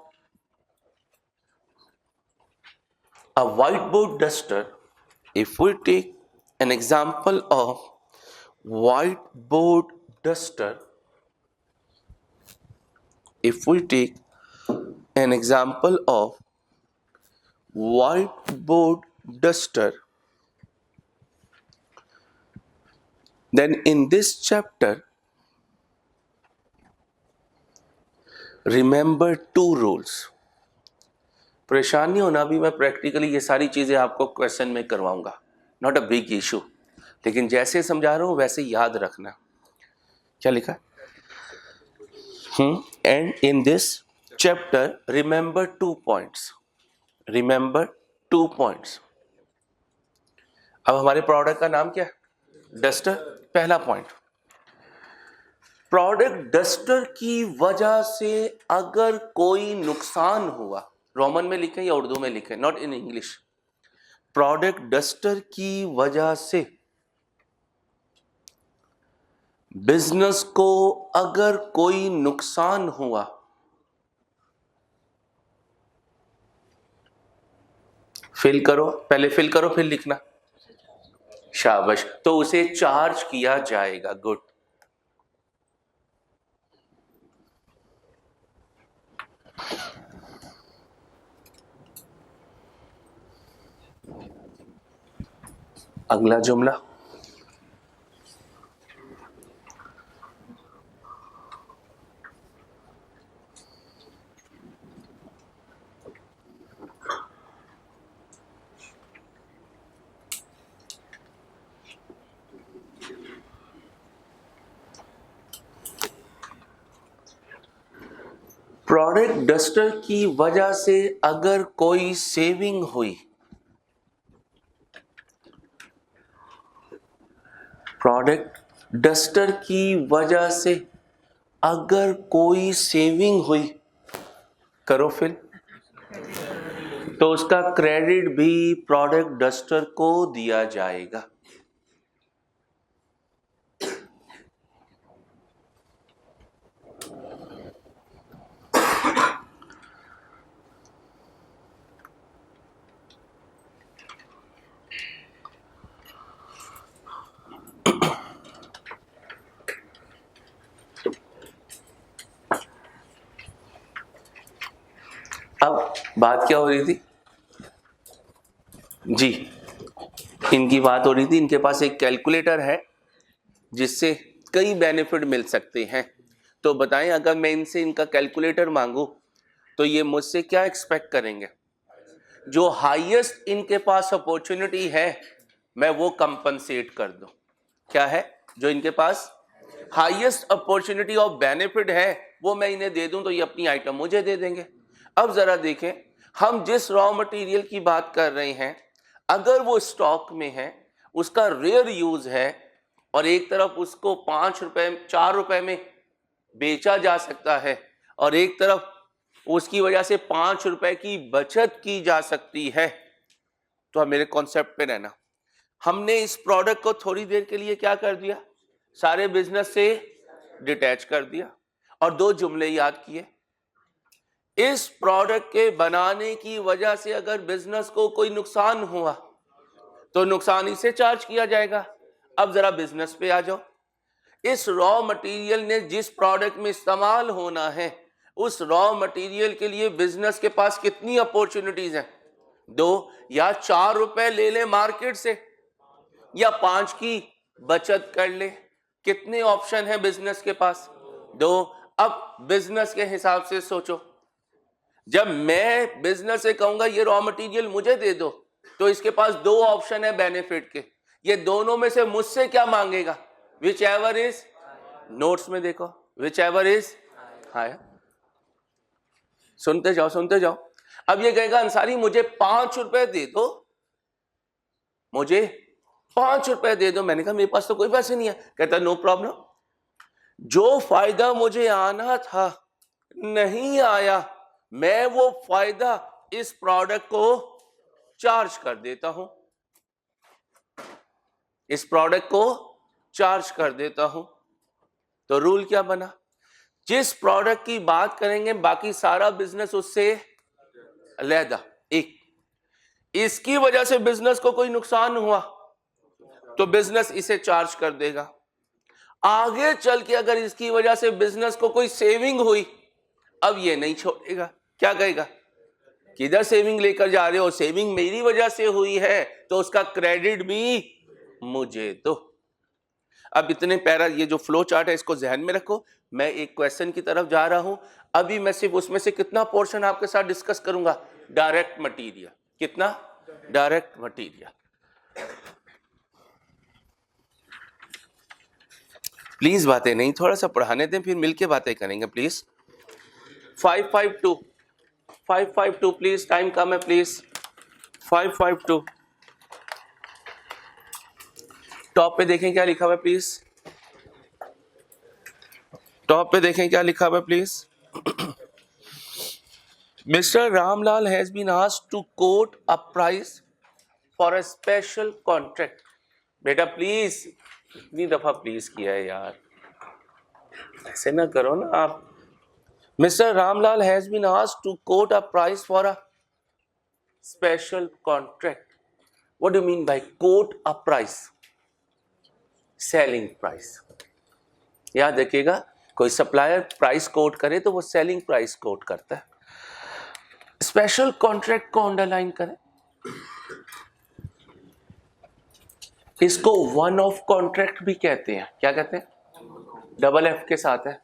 a whiteboard duster, if we take an example of whiteboard duster, if we take an example of whiteboard duster, then in this chapter remember two rules। परेशानी होना भी, मैं practically ये सारी चीजें आपको question में करवाऊंगा, नॉट अ बिग इशू। लेकिन जैसे समझा रहा हूं वैसे याद रखना। क्या लिखा? And in this chapter remember 2 points. Remember 2 points. अब हमारे प्रोडक्ट का नाम क्या है? डस्टर। पहला पॉइंट, प्रोडक्ट डस्टर की वजह से अगर कोई नुकसान हुआ, रोमन में लिखे या उर्दू में लिखे, not in English, product duster की वजह से बिजनेस को अगर कोई नुकसान हुआ, फिल करो, पहले फिल करो फिर लिखना। शाबाश। तो उसे चार्ज किया जाएगा। गुड। अगला जुमला, प्रोडक्ट डस्टर की वजह से अगर कोई सेविंग हुई, प्रोडक्ट डस्टर की वजह से अगर कोई सेविंग हुई, करो फिल, तो उसका क्रेडिट भी प्रोडक्ट डस्टर को दिया जाएगा। अब बात क्या हो रही थी जी? इनकी बात हो रही थी, इनके पास एक कैलकुलेटर है जिससे कई बेनिफिट मिल सकते हैं। तो बताएं, अगर मैं इनसे इनका कैलकुलेटर मांगू तो ये मुझसे क्या एक्सपेक्ट करेंगे? जो हाईएस्ट इनके पास अपॉर्चुनिटी है मैं वो कंपनसेट कर दूं। क्या है? जो इनके पास हाईएस्ट अपॉर्चुनिटी ऑफ बेनिफिट है वो मैं इन्हें दे दूं तो ये अपनी आइटम मुझे दे देंगे। अब जरा देखें, हम जिस रॉ मटेरियल की बात कर रहे हैं, अगर वो स्टॉक में है, उसका रेयर यूज है और एक तरफ उसको 5 रुपए 4 रुपए में बेचा जा सकता है और एक तरफ उसकी वजह से 5 रुपए की बचत की जा सकती है, तो मेरे कॉन्सेप्ट पे रहना। हमने इस प्रोडक्ट को थोड़ी देर के लिए क्या कर दिया? सारे बिजनेस से डिटैच कर दिया और 2 जुमले याद किए। इस प्रोडक्ट के बनाने की वजह से अगर बिजनेस को कोई नुकसान हुआ तो नुकसान इसे चार्ज किया जाएगा। अब जरा बिजनेस पे आ जाओ। इस रॉ मटेरियल ने जिस प्रोडक्ट में इस्तेमाल होना है, उस रॉ मटेरियल के लिए बिजनेस के पास कितनी अपॉर्चुनिटीज हैं? 2 या 4 रुपए ले ले मार्केट से या 5 की बचत कर ले। कितने ऑप्शन है बिजनेस के पास? 2। अब बिजनेस के हिसाब से सोचो, जब मैं बिजनेस से कहूंगा ये रॉ मटेरियल मुझे दे दो, तो इसके पास 2 ऑप्शन है बेनिफिट के। ये दोनों में से मुझसे क्या मांगेगा? विच एवर इज, नोट्स में देखो, विच एवर इज हायर। सुनते जाओ सुनते जाओ। अब ये कहेगा अंसारी मुझे 5 रुपए दे दो, मुझे 5 रुपए दे दो। मैंने कहा मेरे पास तो कोई पैसे नहीं है। कहता नो प्रॉब्लम, जो फायदा मुझे आना था नहीं आया, मैं वो फायदा इस प्रोडक्ट को चार्ज कर देता हूं, इस प्रोडक्ट को चार्ज कर देता हूं। तो रूल क्या बना? जिस प्रोडक्ट की बात करेंगे बाकी सारा बिजनेस उससे अलहदा। एक, इसकी वजह से बिजनेस को कोई नुकसान हुआ तो बिजनेस इसे चार्ज कर देगा। आगे चल के अगर इसकी वजह से बिजनेस को कोई सेविंग हुई, अब ये नहीं छोड़ेगा। क्या कहेगा? किधर सेविंग लेकर जा रहे हो? सेविंग मेरी वजह से हुई है तो उसका क्रेडिट भी मुझे दो। अब इतने पैरा, ये जो फ्लो चार्ट है इसको ध्यान में रखो। मैं एक क्वेश्चन की तरफ जा रहा हूं। अभी मैं सिर्फ उसमें से कितना पोर्शन आपके साथ डिस्कस करूंगा? Direct material. कितना? Direct material. प्लीज बातें नहीं, थोड़ा सा पढ़ाने दें, फिर मिलके बातें करेंगे प्लीज। 552 552 प्लीज, टाइम कम है प्लीज। 552 टॉप पे देखें क्या लिखा हुआ है प्लीज, टॉप पे देखें क्या लिखा हुआ है please. Mister Ramlal has been asked to quote a price for a special contract. बेटा प्लीज, इतनी दफा प्लीज किया है यार, ऐसे ना करो ना आप। Mister Ramlal has been asked to quote a price for a special contract. What do you mean by quote a price? Selling price. याद रखिएगा, कोई सप्लायर प्राइस कोट करे तो वो सेलिंग प्राइस कोट करता है। स्पेशल कॉन्ट्रैक्ट को अंडरलाइन करें, इसको वन ऑफ कॉन्ट्रैक्ट भी कहते हैं। क्या कहते हैं? डबल एफ के साथ है,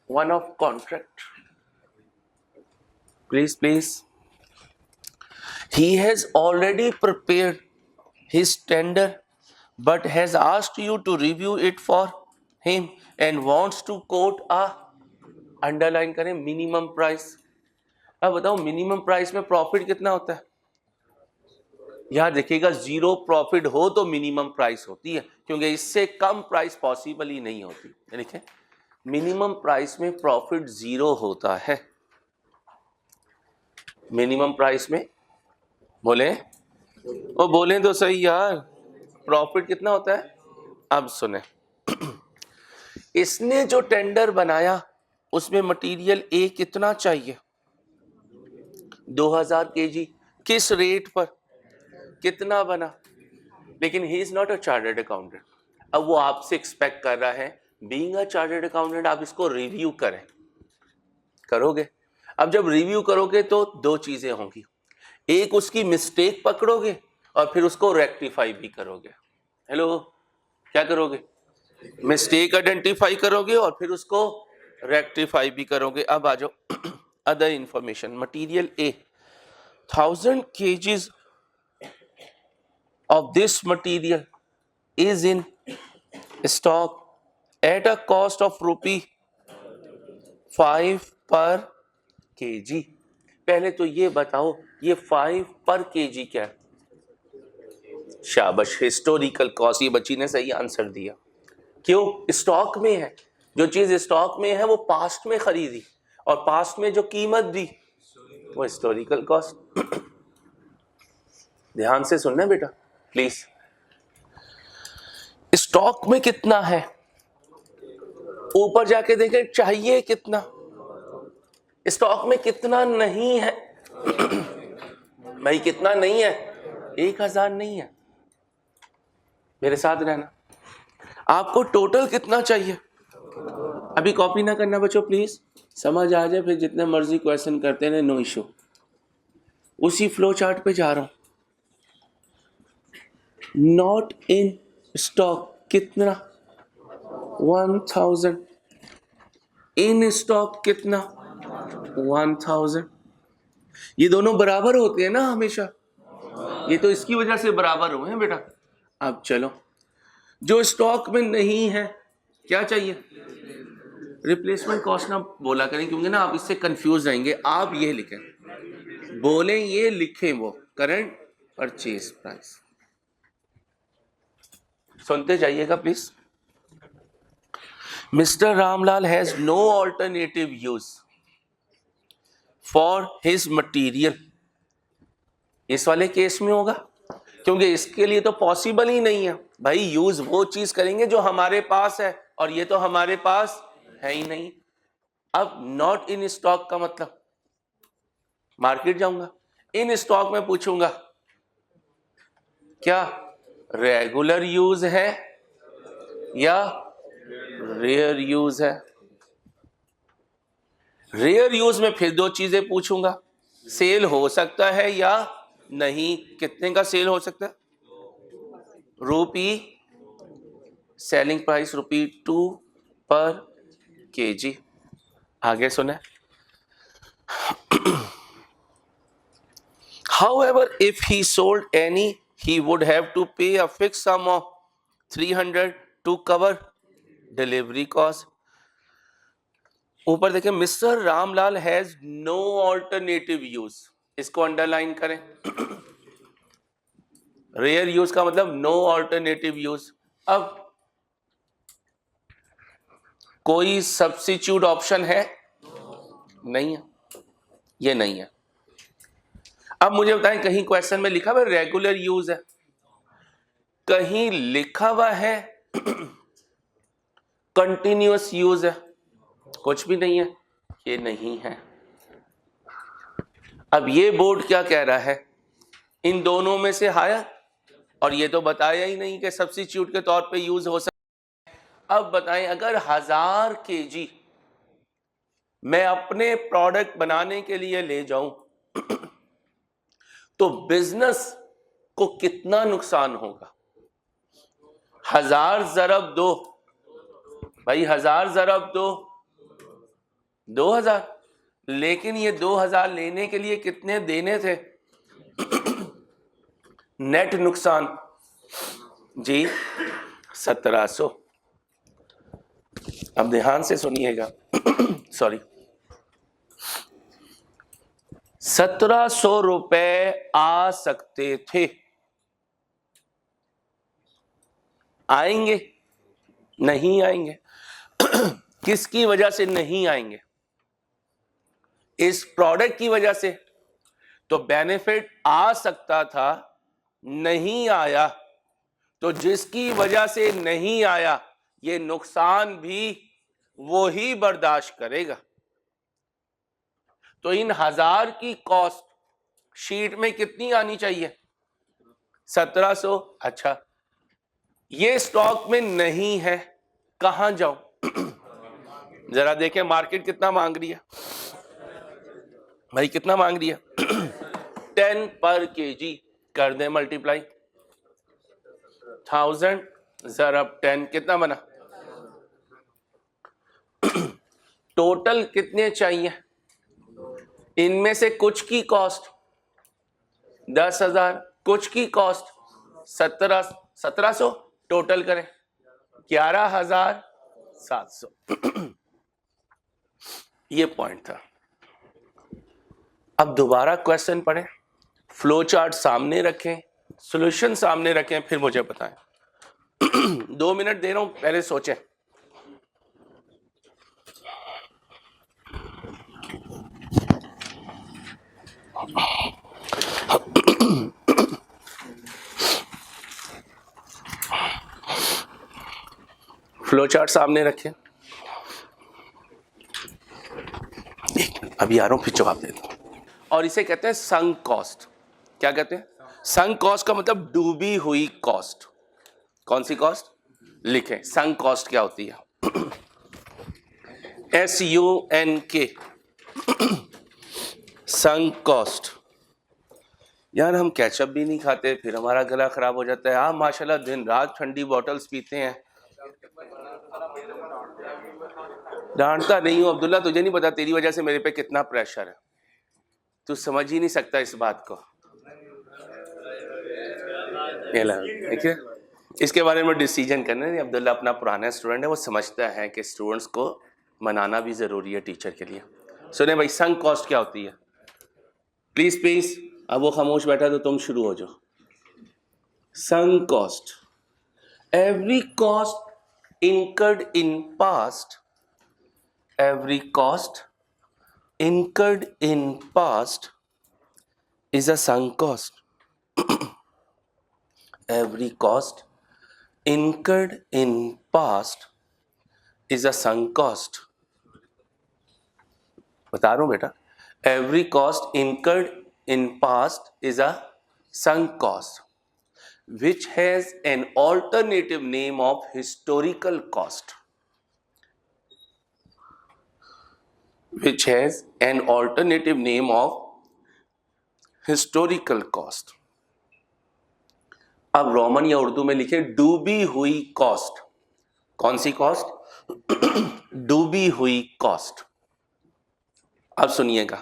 one off contract. Please please, he has already prepared his tender but has asked you to review it for him and wants to quote a, underline करें, मिनिमम प्राइस। अब बताओ मिनिमम प्राइस में profit कितना होता है? याद देखिएगा, zero profit हो तो मिनिमम प्राइस होती है, क्योंकि इससे कम प्राइस पॉसिबल ही नहीं होती। देखिए, मिनिमम प्राइस में प्रॉफिट जीरो होता है। मिनिमम प्राइस में बोले, वो बोले तो सही यार, प्रॉफिट कितना होता है? अब सुने, इसने जो टेंडर बनाया उसमें मटेरियल ए कितना चाहिए? 2000 केजी। किस रेट पर, कितना बना? लेकिन he is not a chartered accountant. अब वो आपसे एक्सपेक्ट कर रहा है, बीइंग अ चार्टर्ड अकाउंटेंट आप इसको रिव्यू करें। करोगे? अब जब रिव्यू करोगे तो दो चीजें होंगी, एक उसकी मिस्टेक पकड़ोगे और फिर उसको रेक्टिफाई भी करोगे। हेलो, क्या करोगे? मिस्टेक आइडेंटिफाई करोगे और फिर उसको रेक्टिफाई भी करोगे। अब आ जाओ other information. Material A, 1000 kgs of this material is in stock at a cost of ₹5 per kg। पहले तो ये बताओ, ये 5 पर kg क्या है? शाबाश, हिस्टोरिकल कॉस्ट। ये बच्ची ने सही आंसर दिया। क्यों? स्टॉक में है। जो चीज स्टॉक में है वो पास्ट में खरीदी, और पास्ट में जो कीमत दी वो हिस्टोरिकल कॉस्ट। ध्यान से सुनना बेटा प्लीज। स्टॉक में कितना है, ऊपर जाके देखें चाहिए कितना। स्टॉक में कितना नहीं है भाई, कितना नहीं है? 1000 नहीं है। मेरे साथ रहना, आपको टोटल कितना चाहिए? अभी कॉपी ना करना बच्चों प्लीज, समझ आ जाए फिर जितने मर्जी क्वेश्चन करते रहे, नो इशू। उसी फ्लो चार्ट पे जा रहा हूं। नॉट इन स्टॉक कितना? 1000। इन स्टॉक कितना? 1000। ये दोनों बराबर होते हैं ना हमेशा, ये तो इसकी वजह से बराबर हुए हैं बेटा। अब चलो, जो स्टॉक में नहीं है क्या चाहिए? रिप्लेसमेंट कॉस्ट ना बोला करें, क्योंकि ना आप इससे कंफ्यूज जाएंगे। आप ये लिखें, बोले ये लिखें वो करंट परचेज प्राइस। सुनते जाइएगा please. Mister Ramlal has no alternative use for his material. इस वाले केस में होगा, क्योंकि इसके लिए तो पॉसिबल ही नहीं है भाई। यूज वो चीज करेंगे जो हमारे पास है, और ये तो हमारे पास है ही नहीं। अब नॉट इन स्टॉक का मतलब, मार्केट जाऊंगा, इन स्टॉक में पूछूंगा क्या रेगुलर यूज है या रेयर यूज है। रेयर यूज में फिर दो चीजें पूछूंगा, सेल हो सकता है या नहीं। कितने का सेल हो सकता है? ₹, सेलिंग प्राइस ₹2 पर kg। आगे सुने। However, if he sold any, he would have to pay a fixed sum of 300 to cover delivery cost. ऊपर देखें, mister Ramlal has no alternative use, इसको अंडरलाइन करें। रेयर यूज का मतलब नो ऑल्टरनेटिव यूज। अब कोई सब्स्टिट्यूट ऑप्शन है? नहीं है, ये नहीं है। अब मुझे बताएं, कहीं क्वेश्चन में लिखा हुआ रेगुलर यूज है, कहीं लिखा हुआ है कंटिन्यूअस यूज है? कुछ भी नहीं है, ये नहीं है। अब ये बोर्ड क्या कह रहा है, इन दोनों में से हायर, और ये तो बताया ही नहीं कि सब्स्टिट्यूट के तौर पे यूज हो सकता। अब बताएं, अगर 1000 kg मैं अपने प्रोडक्ट बनाने के लिए ले जाऊं तो बिजनेस को कितना नुकसान होगा? 1000 ज़रब 2 भाई, 1000 ज़रब 2 2000, लेकिन ये 2000 लेने के लिए कितने देने थे? नेट नुकसान जी 1700। अब ध्यान से सुनिएगा सॉरी, 1700 रुपए आ सकते थे, आएंगे? नहीं आएंगे। किसकी वजह से नहीं आएंगे? इस प्रोडक्ट की वजह से। तो बेनिफिट आ सकता था, नहीं आया, तो जिसकी वजह से नहीं आया ये नुकसान भी वो ही बर्दाश्त करेगा। तो इन 1000 की कॉस्ट शीट में कितनी आनी चाहिए? 1700। अच्छा, ये स्टॉक में नहीं है, कहां जाऊं? जरा देखें मार्केट कितना मांग रही है भाई, कितना मांग रही है? 10 पर kg कर दे मल्टीप्लाई, 1000 ज़रब 10 कितना बना? टोटल कितने चाहिए? इनमें से कुछ की कॉस्ट 10,000, कुछ की कॉस्ट 1700, टोटल करें 11,700। ये पॉइंट था। अब दोबारा क्वेश्चन पढ़ें, फ्लो चार्ट सामने रखें, सॉल्यूशन सामने रखें, फिर मुझे बताएं। 2 मिनट दे रहा हूं, पहले सोचें। फ्लो चार्ट सामने रखें। अभी आ रहा हूं, फिर जवाब दे दो। और इसे कहते हैं संक कॉस्ट। क्या कहते हैं? संक कॉस्ट का मतलब डूबी हुई कॉस्ट। कौन सी कॉस्ट? लिखें, संक कॉस्ट क्या होती है? SUNK, sunk cost. यार हम केचप भी नहीं खाते, फिर हमारा गला खराब हो जाता है। आप माशाल्लाह दिन रात ठंडी बॉटल्स पीते हैं। डांटता नहीं हूं अब्दुल्ला, तुझे नहीं पता तेरी वजह से मेरे पे कितना प्रेशर है, तू समझ ही नहीं सकता इस बात को। देखिए, इसके बारे में डिसीजन करने नहीं, अब्दुल्ला अपना पुराना स्टूडेंट है, वो समझता है कि स्टूडेंट्स को मनाना भी जरूरी है टीचर के लिए। सुने भाई, संक कॉस्ट क्या होती है? प्लीज प्लीज, अब वो खामोश बैठा तो तुम शुरू हो जाओ। Sunk cost, every cost incurred in past, every cost incurred in past is a sunk cost. Every cost incurred in past is a sunk cost. बता रहा हूं बेटा, every cost incurred in past is a sunk cost, which has an alternative name of historical cost. Which has an alternative name of historical cost. अब Roman या उर्दू में लिखे डूबी हुई कॉस्ट। कौन सी कॉस्ट? डूबी हुई कॉस्ट। अब सुनिएगा,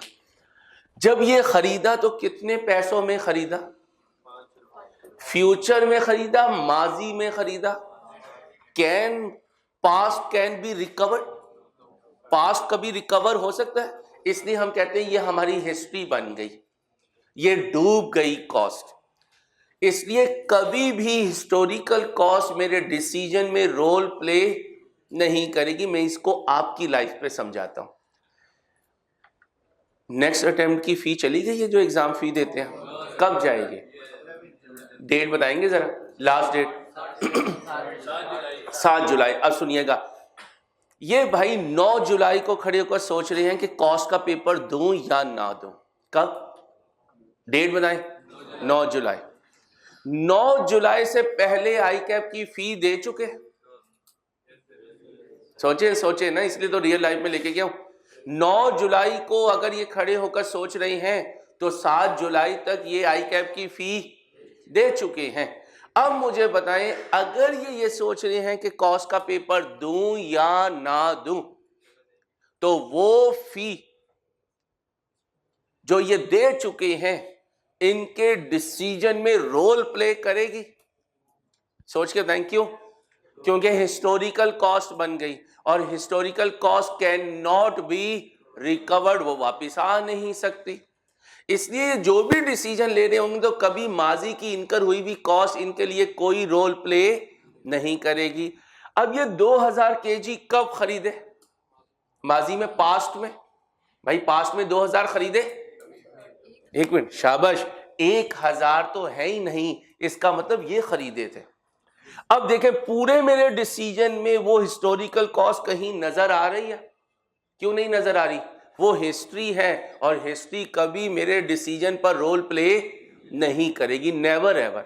जब ये खरीदा तो कितने पैसों में खरीदा? फ्यूचर में खरीदा, माजी में खरीदा? Can past can be recovered, past कभी रिकवर हो सकता है, इसलिए हम कहते हैं ये हमारी हिस्ट्री बन गई, ये डूब गई कॉस्ट। इसलिए कभी भी हिस्टोरिकल कॉस्ट मेरे डिसीजन में रोल प्ले नहीं करेगी। मैं इसको आपकी लाइफ पे समझाता हूं। नेक्स्ट अटेम्प्ट की फी चली गई है, जो एग्जाम फी देते हैं, कब जाएगी? डेट बताएंगे जरा, लास्ट डेट 7 जुलाई। अब सुनिएगा, ये भाई 9 जुलाई को खड़े होकर सोच रहे हैं कि कॉस्ट का पेपर दूं या ना दूं। कब? डेट बताएं। 9 जुलाई। 9 जुलाई से पहले आई कैप की फी दे चुके? सोचे ना, इसलिए तो रियल लाइफ में लेके गया हूं। 9 जुलाई को अगर ये खड़े होकर सोच रहे हैं तो 7 जुलाई तक ये आई कैप की फी दे चुके हैं। अब मुझे बताएं, अगर ये सोच रहे हैं कि कॉस्ट का पेपर दूं या ना दूं, तो वो फी जो ये दे चुके हैं इनके डिसीजन में रोल प्ले करेगी? सोच के थैंक यू। क्योंकि हिस्टोरिकल कॉस्ट बन गई, और historical cost can not be recovered, वो वापिस आ नहीं सकती। इसलिए जो भी डिसीजन ले रहे होंगे तो कभी माजी की इनकर हुई भी कॉस्ट इनके लिए कोई रोल प्ले नहीं करेगी। अब ये 2000 केजी कब खरीदे? माजी में, पास्ट में। भाई पास्ट में 2000 खरीदे? एक मिनट, शाबाश, 1000 तो है ही नहीं, इसका मतलब ये खरीदे थे। अब देखें, पूरे मेरे डिसीजन में वो हिस्टोरिकल कॉस्ट कहीं नजर आ रही है? क्यों नहीं नजर आ रही? वो हिस्ट्री है, और हिस्ट्री कभी मेरे डिसीजन पर रोल प्ले नहीं करेगी, नेवर एवर।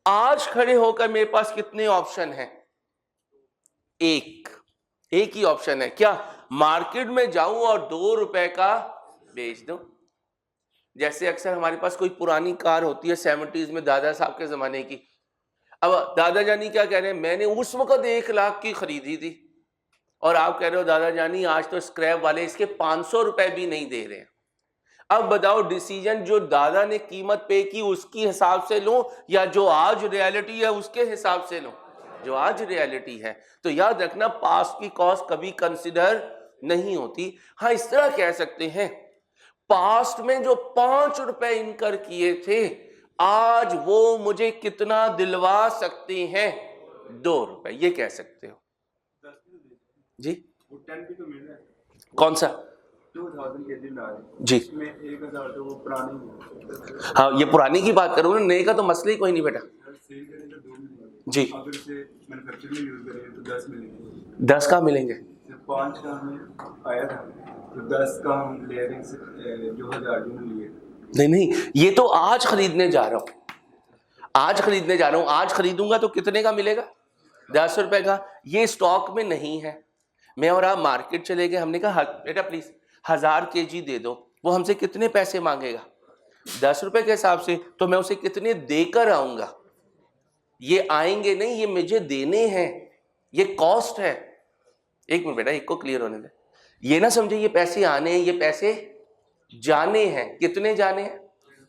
आज खड़े होकर मेरे पास कितने ऑप्शन हैं? एक ही ऑप्शन है। क्या? मार्केट में जाऊं और 2 रुपए का बेच दूं। जैसे अक्सर हमारे पास कोई पुरानी कार होती है 70s में, दादा साहब के जमाने की। अब दादा जानी क्या कह रहे हैं, मैंने उस वक्त 1 लाख की खरीदी थी, और आप कह रहे हो दादा जानी आज तो स्क्रैप वाले इसके 500 रुपए भी नहीं दे रहे हैं। अब बताओ, डिसीजन जो दादा ने कीमत पे की उसकी हिसाब से लूं, या जो आज रियलिटी है उसके हिसाब से लूं? जो आज रियलिटी है। तो याद रखना, पास्ट की कॉस्ट कभी कंसिडर नहीं होती। हाँ, इस तरह कह सकते हैं, पास्ट में जो 5 रुपए इनकर किए थे, आज वो मुझे कितना दिलवा सकते हैं? 2 रुपए, ये कह सकते हो जी। वो 10 भी तो मिल रहा है। कौन सा? 2000 के दिन आए जी। इसमें 1000 तो वो पुरानी। हाँ, ये पुरानी की बात करूँ ना, नए का तो मसला ही कोई नहीं बेटा। सेल करें तो 2 मिलेंगे जी। अगर इसे मैन्युफैक्चर में यूज करें तो 10 मिलेंगे। 10 का मिलेंगे? 5 का हमें आया था, तो 10 का हम लेयरिंग से जो 1000 में लिए। नहीं, ये तो आज खरीदने जा रहा हूँ, आज खरीदने जा रहा हूँ। आज खरीदूंगा तो कितने का मिलेगा? 10 रुपए का। ये स्टॉक में नहीं है। मैं और आप मार्केट चले गए, हमने कहा बेटा प्लीज 1000 केजी दे दो। वो हमसे कितने पैसे मांगेगा? 10 रुपए के हिसाब से। तो मैं उसे कितने देकर आऊंगा? ये आएंगे नहीं, ये मुझे देने हैं, ये कॉस्ट है। एक मिनट बेटा, एक को क्लियर होने दे। ये ना समझे ये पैसे आने हैं, ये पैसे जाने हैं। कितने जाने हैं?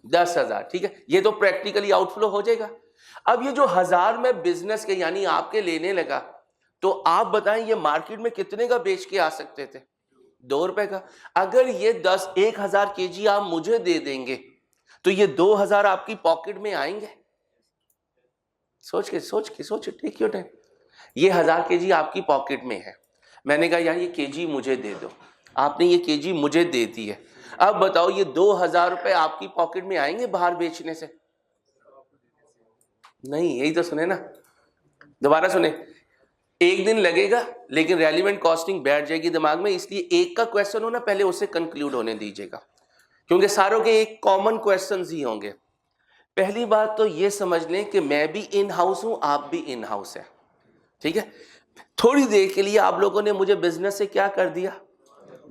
10,000। ठीक है, ये तो प्रैक्टिकली आउटफ्लो हो जाएगा। अब ये जो 1000 में बिजनेस के यानी आपके लेने लगा, तो आप बताएं ये मार्केट में कितने का बेच के आ सकते थे? 2 रुपए का। अगर ये 1000 केजी आप मुझे दे देंगे तो ये 2000 आपकी पॉकेट में आएंगे? सोच के टेक योर टाइम। ये 1000 केजी आपकी पॉकेट में है। मैंने कहा यार ये केजी मुझे दे दो, आपने ये केजी मुझे दे दी है। अब बताओ ये 2000 रुपए आपकी पॉकेट में आएंगे बाहर बेचने से? नहीं, यही तो सुने ना, दोबारा सुने। एक दिन लगेगा लेकिन रेलिवेंट कॉस्टिंग बैठ जाएगी दिमाग में। इसलिए एक का क्वेश्चन हो ना, पहले उसे कंक्लूड होने दीजिएगा, क्योंकि सारों के एक कॉमन क्वेश्चंस ही होंगे। पहली बात तो ये समझ लें कि मैं भी इन हाउस हूं, आप भी इन हाउस है। ठीक है, थोड़ी देर के लिए आप लोगों ने मुझे बिजनेस से क्या कर दिया?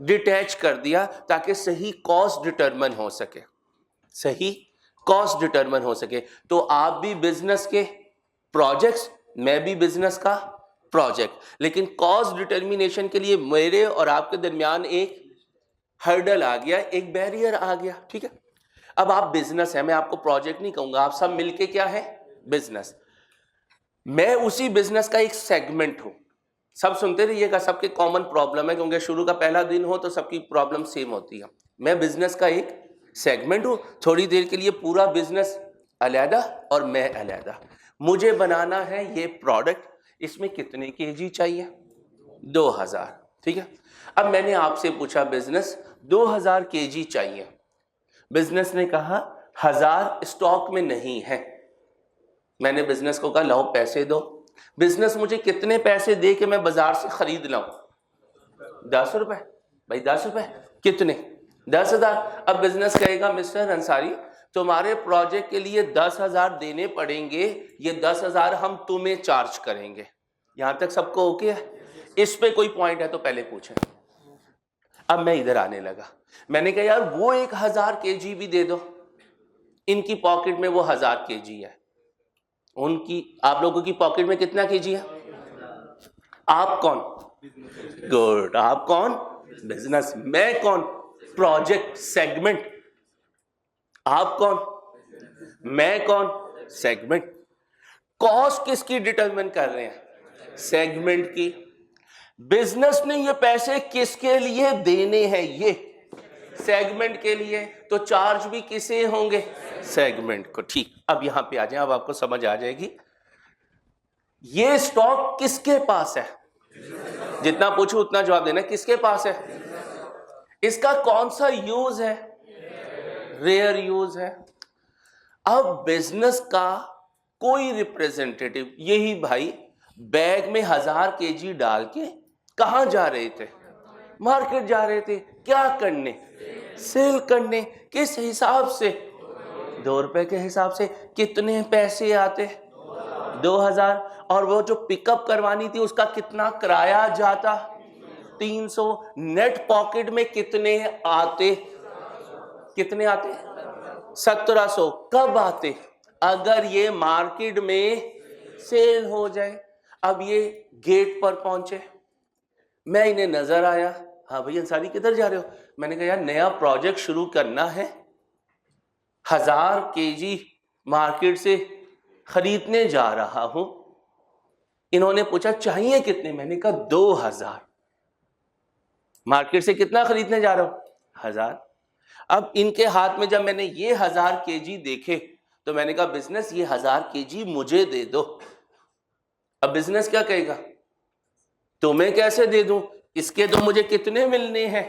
डिटैच कर दिया, ताकि सही कॉस्ट डिटरमिन हो सके, सही कॉस्ट डिटरमिन हो सके। तो आप भी बिजनेस के प्रोजेक्ट्स, मैं भी बिजनेस का प्रोजेक्ट, लेकिन कॉस्ट डिटर्मिनेशन के लिए मेरे और आपके दरमियान एक हर्डल आ गया, एक बैरियर आ गया। ठीक है, अब आप बिजनेस है, मैं आपको प्रोजेक्ट नहीं कहूंगा, आप सब मिलके क्या है? बिजनेस। मैं उसी बिजनेस का एक सेगमेंट हूं। सब सुनते रहिएगा, सबके कॉमन प्रॉब्लम है, क्योंकि शुरू का पहला दिन हो तो सबकी प्रॉब्लम सेम होती है। मैं बिजनेस का एक सेगमेंट हूं, थोड़ी देर के लिए पूरा बिजनेस अलहदा और मैं अलहदा। मुझे बनाना है ये प्रोडक्ट, इसमें कितने केजी चाहिए? 2000, ठीक है। अब मैंने आपसे पूछा बिजनेस 2000 केजी चाहिए, बिजनेस ने कहा 1000 स्टॉक में नहीं है। मैंने बिजनेस को कहा लाओ पैसे दो। बिजनेस मुझे कितने पैसे दे के मैं बाजार से खरीद लाऊं? 10 रुपए। भाई 10 रुपए कितने? 10,000। अब बिजनेस कहेगा मिस्टर अंसारी तुम्हारे प्रोजेक्ट के लिए 10,000 देने पड़ेंगे, ये 10,000 हम तुम्हें चार्ज करेंगे। यहां तक सबको ओके है? इस पे कोई पॉइंट है तो पहले पूछें। अब मैं इधर आने लगा, मैंने कहा यार वो 1000 केजी भी दे दो, इनकी पॉकेट में वो 1000 केजी है, उनकी आप लोगों की पॉकेट में कितना केजी है? आप कौन? गुड, आप कौन? बिजनेस। मैं कौन? Project segment. आप कौन? मैं कौन? सेगमेंट। कॉस्ट किसकी डिटरमिन कर रहे हैं? सेगमेंट की। बिजनेस ने ये पैसे किसके लिए देने हैं? ये सेगमेंट के लिए, तो चार्ज भी किसे होंगे? सेगमेंट को। ठीक, अब यहां पे आ जाए, अब आपको समझ आ जाएगी। ये स्टॉक किसके पास है? जितना पूछो उतना जवाब देना। किसके पास है? इसका कौन सा यूज है? रेयर यूज है। अब बिजनेस का कोई रिप्रेजेंटेटिव, यही भाई बैग में 1000 केजी डाल के कहां जा रहे थे? मार्केट जा रहे थे। क्या करने? सेल करने। किस हिसाब से? 2 रुपए के हिसाब से। कितने पैसे आते? 2000। और वो जो पिकअप करवानी थी उसका कितना किराया जाता? 300। नेट पॉकेट में कितने आते? कितने आते? 1700। कब आते? अगर ये मार्केट में सेल हो जाए। अब ये गेट पर पहुंचे, मैं इन्हें नजर आया, हाँ भैया अंसारी किधर जा रहे हो? मैंने कहा यार नया प्रोजेक्ट शुरू करना है, 1000 केजी मार्केट से खरीदने जा रहा हूं। इन्होंने पूछा चाहिए कितने? मैंने कहा 2000। मार्केट से कितना खरीदने जा रहा हूं? 1000। अब इनके हाथ में जब मैंने ये 1000 केजी देखे तो मैंने कहा बिजनेस ये 1000 केजी मुझे दे दो। अब बिजनेस क्या कहेगा? तुम्हें कैसे दे दूं? इसके तो मुझे कितने मिलने हैं?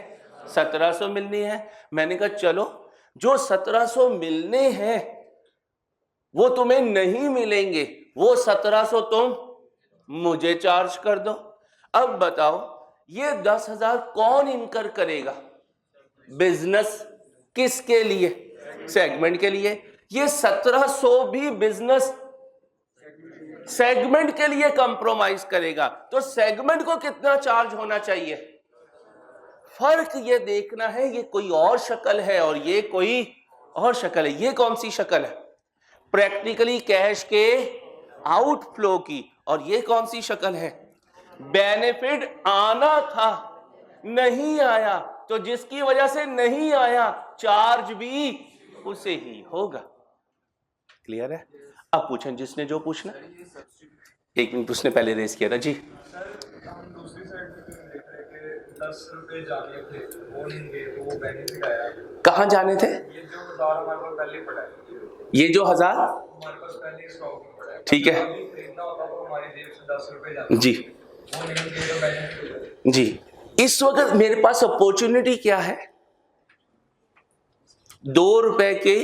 1700 मिलने हैं। मैंने कहा चलो जो 1700 मिलने हैं वो तुम्हें नहीं मिलेंगे, वो 1700 तुम मुझे चार्ज कर दो। अब बताओ ये 10,000 कौन इनकर करेगा? बिजनेस। किसके लिए? सेगमेंट के लिए। ये 1700 भी बिजनेस सेगमेंट के लिए कंप्रोमाइज करेगा, तो सेगमेंट को कितना चार्ज होना चाहिए? फर्क ये देखना है, ये कोई और शक्ल है और ये कोई और शक्ल है। ये कौन सी शक्ल है? प्रैक्टिकली कैश के आउटफ्लो की। और ये कौन सी शक्ल है? बेनिफिट आना था नहीं आया, तो जिसकी वजह से नहीं आया चार्ज भी उसे ही होगा। क्लियर है? अब पूछें जिसने जो पूछना। 1 मिनट, उसने पहले रेस किया था जी। हम दूसरी साइड पे देख रहे कि 10 रुपए जाने थे वो नहीं गए, तो वो बेनिफिट आया। कहां जाने थे? ये जो 1000 हमारे पास पहले पड़ा है, ये जो 1000 हमारे पास पहले स्टॉक में पड़ा है, ठीक है अभी खरीदना होता तो हमारी जेब से 10 रुपए जाते जी। वो नहीं गए तो बेनिफिट हो जाए। जी, इस वक्त मेरे पास अपॉर्चुनिटी क्या है? 2 रुपए के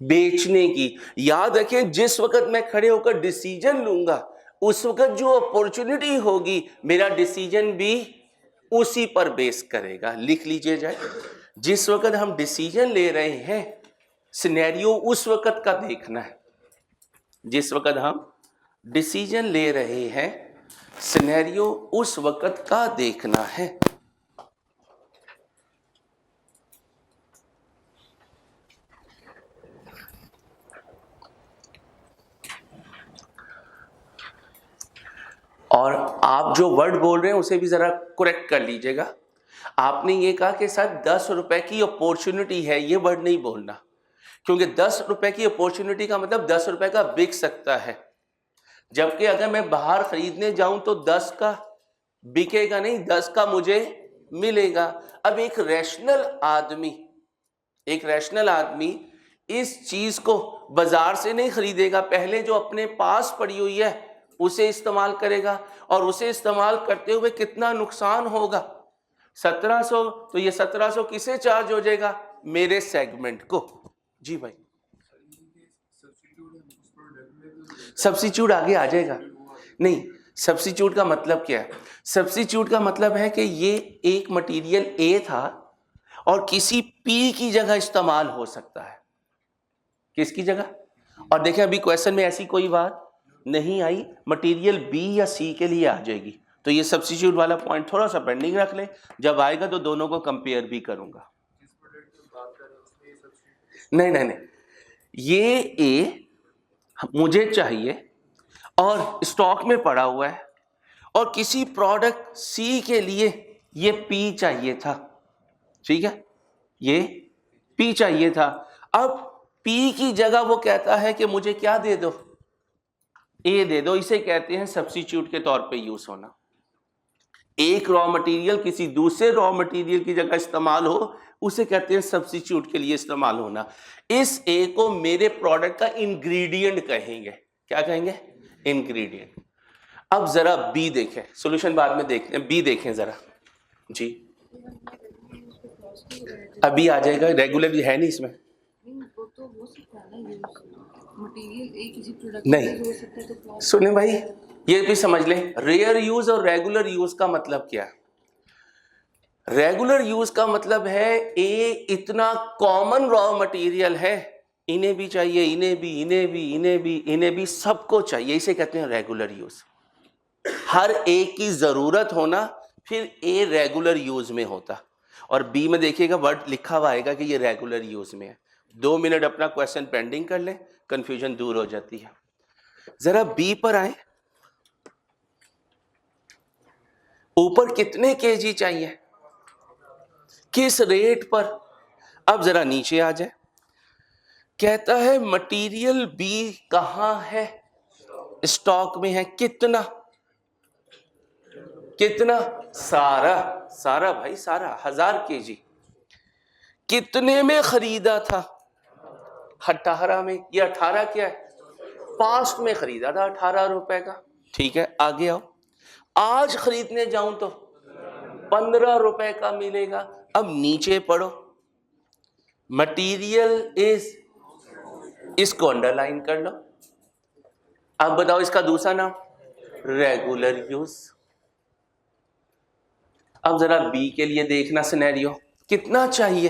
बेचने की। याद रखें जिस वक्त मैं खड़े होकर डिसीजन लूंगा उस वक्त जो अपॉर्चुनिटी होगी मेरा डिसीजन भी उसी पर बेस करेगा। लिख लीजिए जाए, जिस वक्त हम डिसीजन ले रहे हैं सिनेरियो उस वक्त का देखना है। जिस वक्त हम डिसीजन ले रहे हैं सिनेरियो उस वक्त का देखना है। और आप जो वर्ड बोल रहे हैं उसे भी जरा करेक्ट कर लीजिएगा। आपने ये कहा कि सर 10 रुपए की अपॉर्चुनिटी है, ये वर्ड नहीं बोलना, क्योंकि 10 रुपए की अपॉर्चुनिटी का मतलब 10 रुपए का बिक सकता है। जबकि अगर मैं बाहर खरीदने जाऊं तो 10 का बिकेगा नहीं, 10 का मुझे मिलेगा। अब एक रैशनल आदमी इस चीज को बाजार से नहीं खरीदेगा, पहले जो अपने पास पड़ी हुई है उसे इस्तेमाल करेगा, और उसे इस्तेमाल करते हुए कितना नुकसान होगा, 1700, तो ये 1700 किसे चार्ज हो जाएगा, मेरे सेगमेंट को। जी भाई, सब्स्टिट्यूट आगे आ जाएगा। नहीं, सब्स्टिट्यूट का मतलब क्या है? सब्स्टिट्यूट का मतलब है कि ये एक मटेरियल ए था और किसी पी की जगह इस्तेमाल हो सकता है। किसकी जगह? और देखें अभी क्वेश्चन में ऐसी कोई बात नहीं आई, मटेरियल बी या सी के लिए आ जाएगी। तो ये सब्स्टिट्यूट वाला पॉइंट थोड़ा सा पेंडिंग रख लें, जब आएगा तो दोनों को कंपेयर भी करूंगा। नहीं, ये ए मुझे चाहिए और स्टॉक में पड़ा हुआ है, और किसी प्रोडक्ट सी के लिए ये पी चाहिए था, ठीक है, ये पी चाहिए था। अब पी की जगह वो कहता है कि मुझे क्या दे दो, ए दे दो। इसे कहते हैं सब्स्टिट्यूट के तौर पे यूज होना। एक रॉ मटेरियल किसी दूसरे रॉ मटेरियल की जगह इस्तेमाल हो, उसे कहते हैं सब्स्टिट्यूट के लिए इस्तेमाल होना। इस ए को मेरे प्रोडक्ट का इंग्रेडिएंट कहेंगे। क्या कहेंगे? इंग्रेडिएंट। अब जरा बी देखें, सॉल्यूशन बाद में देखते हैं, बी देखें जरा जी। अभी आ जाएगा, रेगुलर है नहीं इसमें, वो तो हो सकता है ना, मटेरियल एक किसी प्रोडक्ट नहीं हो सकता है तो सुने भाई, ये भी समझ लें, रेयर यूज और रेगुलर यूज का मतलब क्या है। रेगुलर यूज का मतलब है ए इतना कॉमन रॉ मटेरियल है, इन्हें भी चाहिए, इन्हें भी, इन्हें भी, इन्हें भी, इन्हें भी, सबको चाहिए, इसे कहते हैं रेगुलर यूज। हर एक की जरूरत होना, फिर ए रेगुलर यूज में होता। और बी में देखिएगा वर्ड लिखा हुआ आएगा कि ये रेगुलर यूज में है। 2 मिनट अपना क्वेश्चन पेंडिंग कर लें, कंफ्यूजन दूर हो जाती है। जरा बी पर आए, ऊपर कितने केजी चाहिए, किस रेट पर। अब जरा नीचे आ जाए, कहता है मटेरियल बी कहां है, स्टॉक में है, कितना, कितना, सारा भाई, सारा 1000 केजी। कितने में खरीदा था, 18 में। ये 18 क्या है, पास्ट में खरीदा था 18 रुपए का, ठीक है। आगे आओ, आज खरीदने जाऊं तो 15 रुपए का मिलेगा। अब नीचे पढ़ो, मटीरियल इज, इसको अंडरलाइन कर लो। अब बताओ इसका दूसरा नाम, रेगुलर यूज। अब जरा बी के लिए देखना सिनेरियो, कितना चाहिए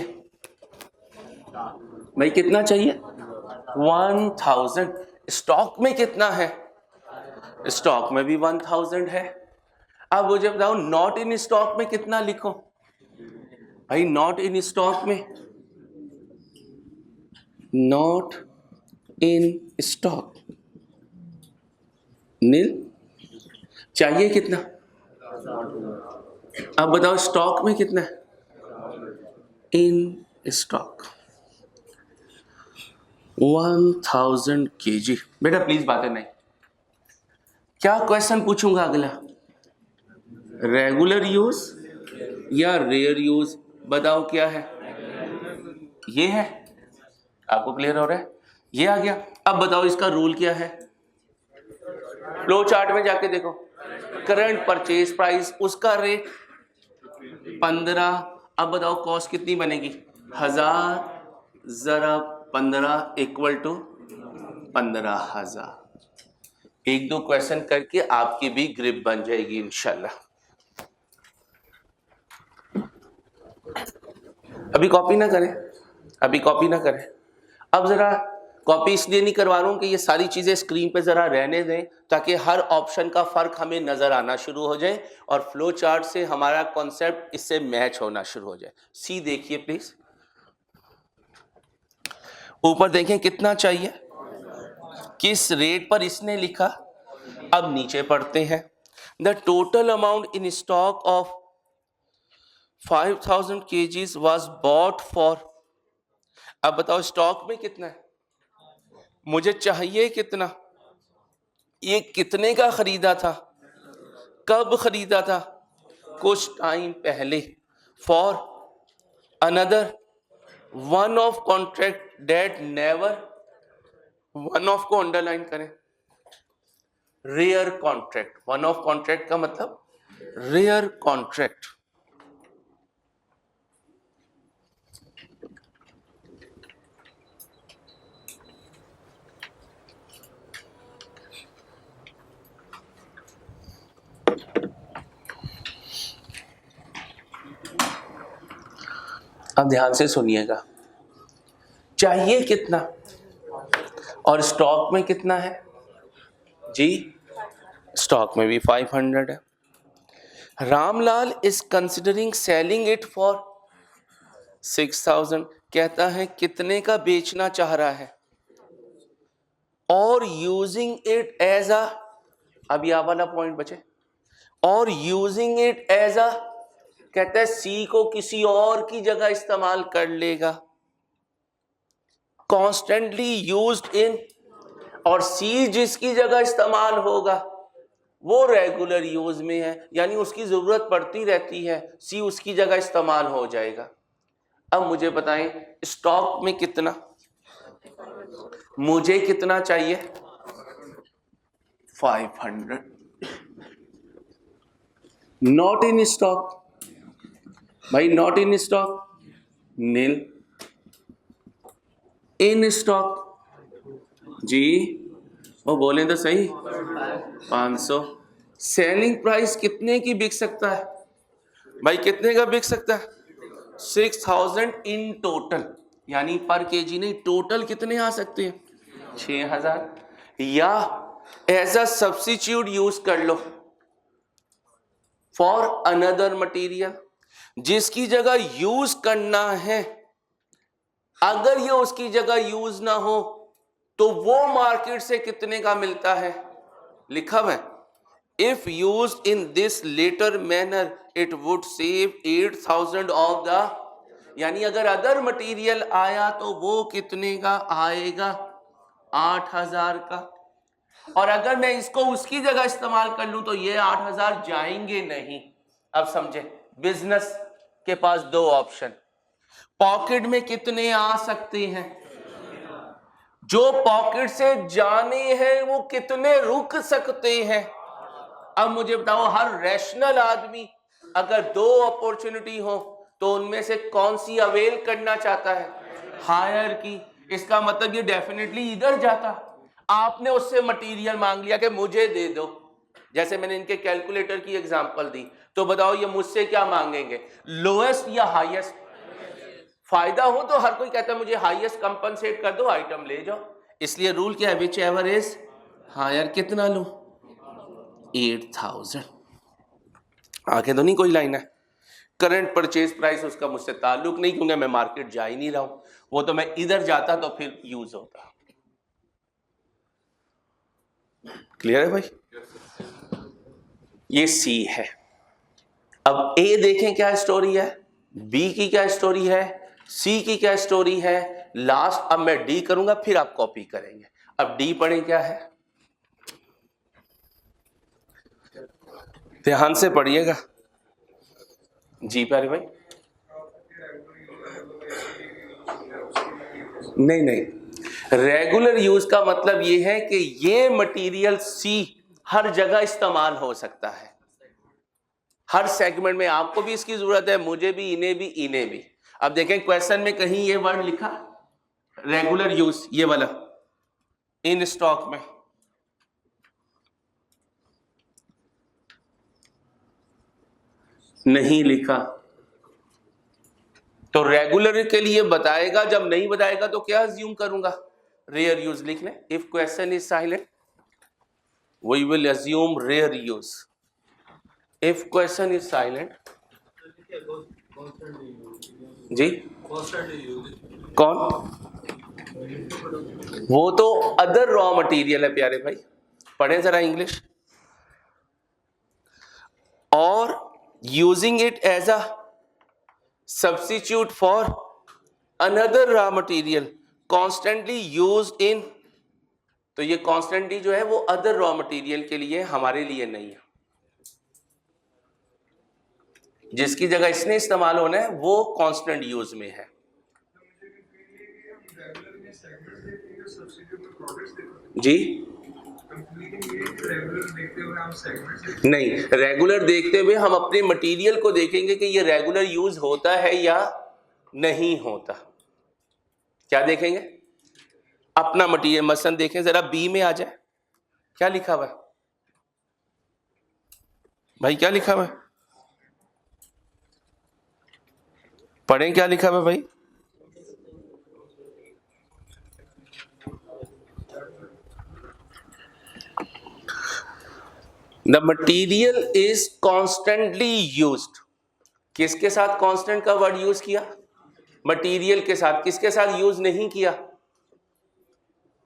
भाई, कितना चाहिए, 1000। स्टॉक में कितना है, स्टॉक में भी 1000 है। अब मुझे बताओ नॉट इन स्टॉक में कितना लिखो भाई, नॉट इन स्टॉक में, नॉट इन स्टॉक नील चाहिए कितना। अब बताओ स्टॉक में कितना है, इन स्टॉक 1000 केजी। बेटा प्लीज बातें नहीं, क्या क्वेश्चन पूछूंगा अगला, रेगुलर यूज या रेयर यूज, बताओ क्या है, ये है, आपको क्लियर हो रहा है, ये आ गया। अब बताओ इसका रूल क्या है, फ्लो चार्ट में जाके देखो, करंट परचेज प्राइस, उसका रेट 15। अब बताओ कॉस्ट कितनी बनेगी, 1000 जरा 15 इक्वल टू 15,000। एक दो क्वेश्चन करके आपकी भी ग्रिप बन जाएगी इंशाल्लाह। अभी कॉपी ना करें, अभी कॉपी ना करें। अब जरा कॉपी इसलिए नहीं करवा रहा हूं कि ये सारी चीजें स्क्रीन पे जरा रहने दें, ताकि हर ऑप्शन का फर्क हमें नजर आना शुरू हो जाए और फ्लो चार्ट से हमारा कॉन्सेप्ट इससे मैच होना शुरू हो जाए। सी देखिए प्लीज, ऊपर देखें कितना चाहिए, किस रेट पर इसने लिखा। अब नीचे पढ़ते हैं, the total amount in stock of 5000 kgs was bought for। अब बताओ स्टॉक में कितना है, मुझे चाहिए कितना, ये कितने का खरीदा था, कब खरीदा था, कुछ टाइम पहले, for another one off contract that never, one off को अंडरलाइन करें, rare contract, one off contract का मतलब रेयर कॉन्ट्रैक्ट। अब ध्यान से सुनिएगा, चाहिए कितना और स्टॉक में कितना है जी, स्टॉक में भी 500 है। Ramlal is considering selling it for 6000, कहता है कितने का बेचना चाह रहा है, और यूजिंग इट एज अ, अब यह वाला पॉइंट बचे, और यूजिंग इट एज अ, कहता है सी को किसी और की जगह इस्तेमाल कर लेगा, कॉन्स्टेंटली यूज्ड इन, और सी जिसकी जगह इस्तेमाल होगा वो रेगुलर यूज में है, यानी उसकी जरूरत पड़ती रहती है, सी उसकी जगह इस्तेमाल हो जाएगा। अब मुझे बताएं स्टॉक में कितना, मुझे कितना चाहिए 500, नॉट इन स्टॉक भाई, not in stock nil, in stock जी, वो बोले तो सही 500। सेलिंग प्राइस कितने की बिक सकता है भाई, कितने का बिक सकता है 6000 इन टोटल, यानी पर केजी नहीं, टोटल कितने आ सकते हैं 6000, या एज अ सब्स्टिट्यूट यूज कर लो फॉर अनदर मटेरियल, जिसकी जगह यूज करना है, अगर ये उसकी जगह यूज ना हो तो वो मार्केट से कितने का मिलता है, लिखा है if use in this latter manner it would save 8000 of the, यानी अगर अदर मटेरियल आया तो वो कितने का आएगा 8000 का, और अगर मैं इसको उसकी जगह इस्तेमाल कर लूं तो ये 8000 जाएंगे नहीं। अब समझे, बिजनेस के पास दो ऑप्शन, पॉकेट में कितने आ सकते हैं, जो पॉकेट से जाने हैं वो कितने रुक सकते हैं। अब मुझे बताओ, हर रैशनल आदमी अगर दो अपॉर्चुनिटी हो तो उनमें से कौन सी अवेल करना चाहता है, हायर की। इसका मतलब ये डेफिनेटली इधर जाता, आपने उससे मटेरियल मांग लिया कि मुझे दे दो, जैसे मैंने इनके कैलकुलेटर की एग्जांपल दी, तो बताओ ये मुझसे क्या मांगेंगे, लोएस्ट या हाईएस्ट। फायदा हो तो हर कोई कहता है मुझे हाईएस्ट कंपनसेट कर दो, आइटम ले जाओ, इसलिए रूल क्या है, विच एवर इज हायर, कितना लो 8000। आगे तो नहीं कोई लाइन है, करंट परचेज प्राइस उसका मुझसे ताल्लुक नहीं, क्योंकि मैं मार्केट जा ही नहीं रहा हूं, वो तो मैं इधर जाता तो फिर यूज होता। क्लियर है भाई, ये सी है। अब ए देखें क्या स्टोरी है, बी की क्या स्टोरी है, सी की क्या स्टोरी है, लास्ट अब मैं डी करूंगा, फिर आप कॉपी करेंगे। अब डी पढ़े क्या है, ध्यान से पढ़िएगा जी प्यारे भाई। नहीं नहीं, रेगुलर यूज का मतलब ये है कि ये मटेरियल सी हर जगह इस्तेमाल हो सकता है, हर सेगमेंट में, आपको भी इसकी जरूरत है, मुझे भी, इन्हें भी, इन्हें भी। अब देखें क्वेश्चन में कहीं ये वर्ड लिखा रेगुलर यूज, ये वाला इन स्टॉक में, नहीं लिखा, तो रेगुलर के लिए बताएगा, जब नहीं बताएगा तो क्या अज्यूम करूंगा, रेयर यूज लिख लें। If question is silent we will assume rare use, if question is silent जी, कौन, वो तो अदर रॉ मटेरियल है प्यारे भाई, पढ़े जरा इंग्लिश। और using it as a substitute for another raw material constantly used in तो ये कॉन्स्टेंटली जो है वो अदर रॉ मटेरियल के लिए, हमारे लिए नहीं है। जिसकी जगह इसने इस्तेमाल होना है वो कांस्टेंट यूज में है। जी नहीं, रेगुलर देखते हुए हम अपने मटेरियल को देखेंगे कि ये रेगुलर यूज होता है या नहीं होता। क्या देखेंगे? अपना मटेरियल मसलन देखें जरा, बी में आ जाए, क्या लिखा हुआ है भाई? क्या लिखा हुआ है? पढ़ें क्या लिखा हुआ है भाई? The material is constantly used. किसके साथ कांस्टेंट का वर्ड यूज किया? मटेरियल के साथ। किसके साथ यूज नहीं किया?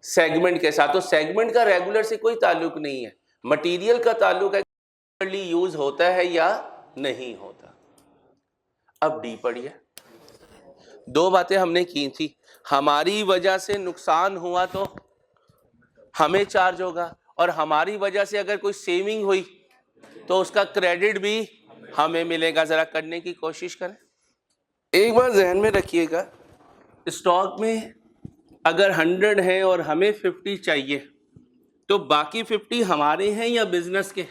सेगमेंट के साथ। तो सेगमेंट का रेगुलर से कोई ताल्लुक नहीं है, मटेरियल का ताल्लुक है यूज होता है या नहीं होता। अब डी पढ़िए। दो बातें हमने की थी, हमारी वजह से नुकसान हुआ तो हमें चार्ज होगा, और हमारी वजह से अगर कोई सेविंग हुई तो उसका क्रेडिट भी हमें मिलेगा। जरा करने की कोशिश करें। एक बार जहन में रखिएगा, स्टॉक में अगर 100 है और हमें 50 चाहिए, तो बाकी 50 हमारे हैं या बिजनेस के?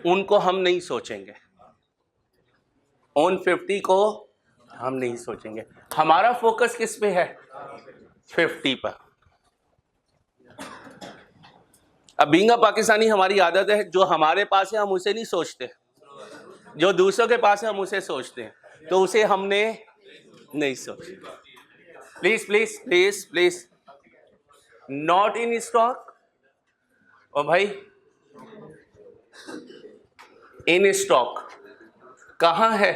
उनको हम नहीं सोचेंगे, उन 50 को हम नहीं सोचेंगे। हमारा फोकस किस पे है? 50 पर। अब बीइंग पाकिस्तानी हमारी आदत है, जो हमारे पास है हम उसे नहीं सोचते, जो दूसरों के पास है हम उसे सोचते हैं, तो उसे हमने नहीं सोचा। Please please please please, not in stock. और भाई इन स्टॉक कहां है?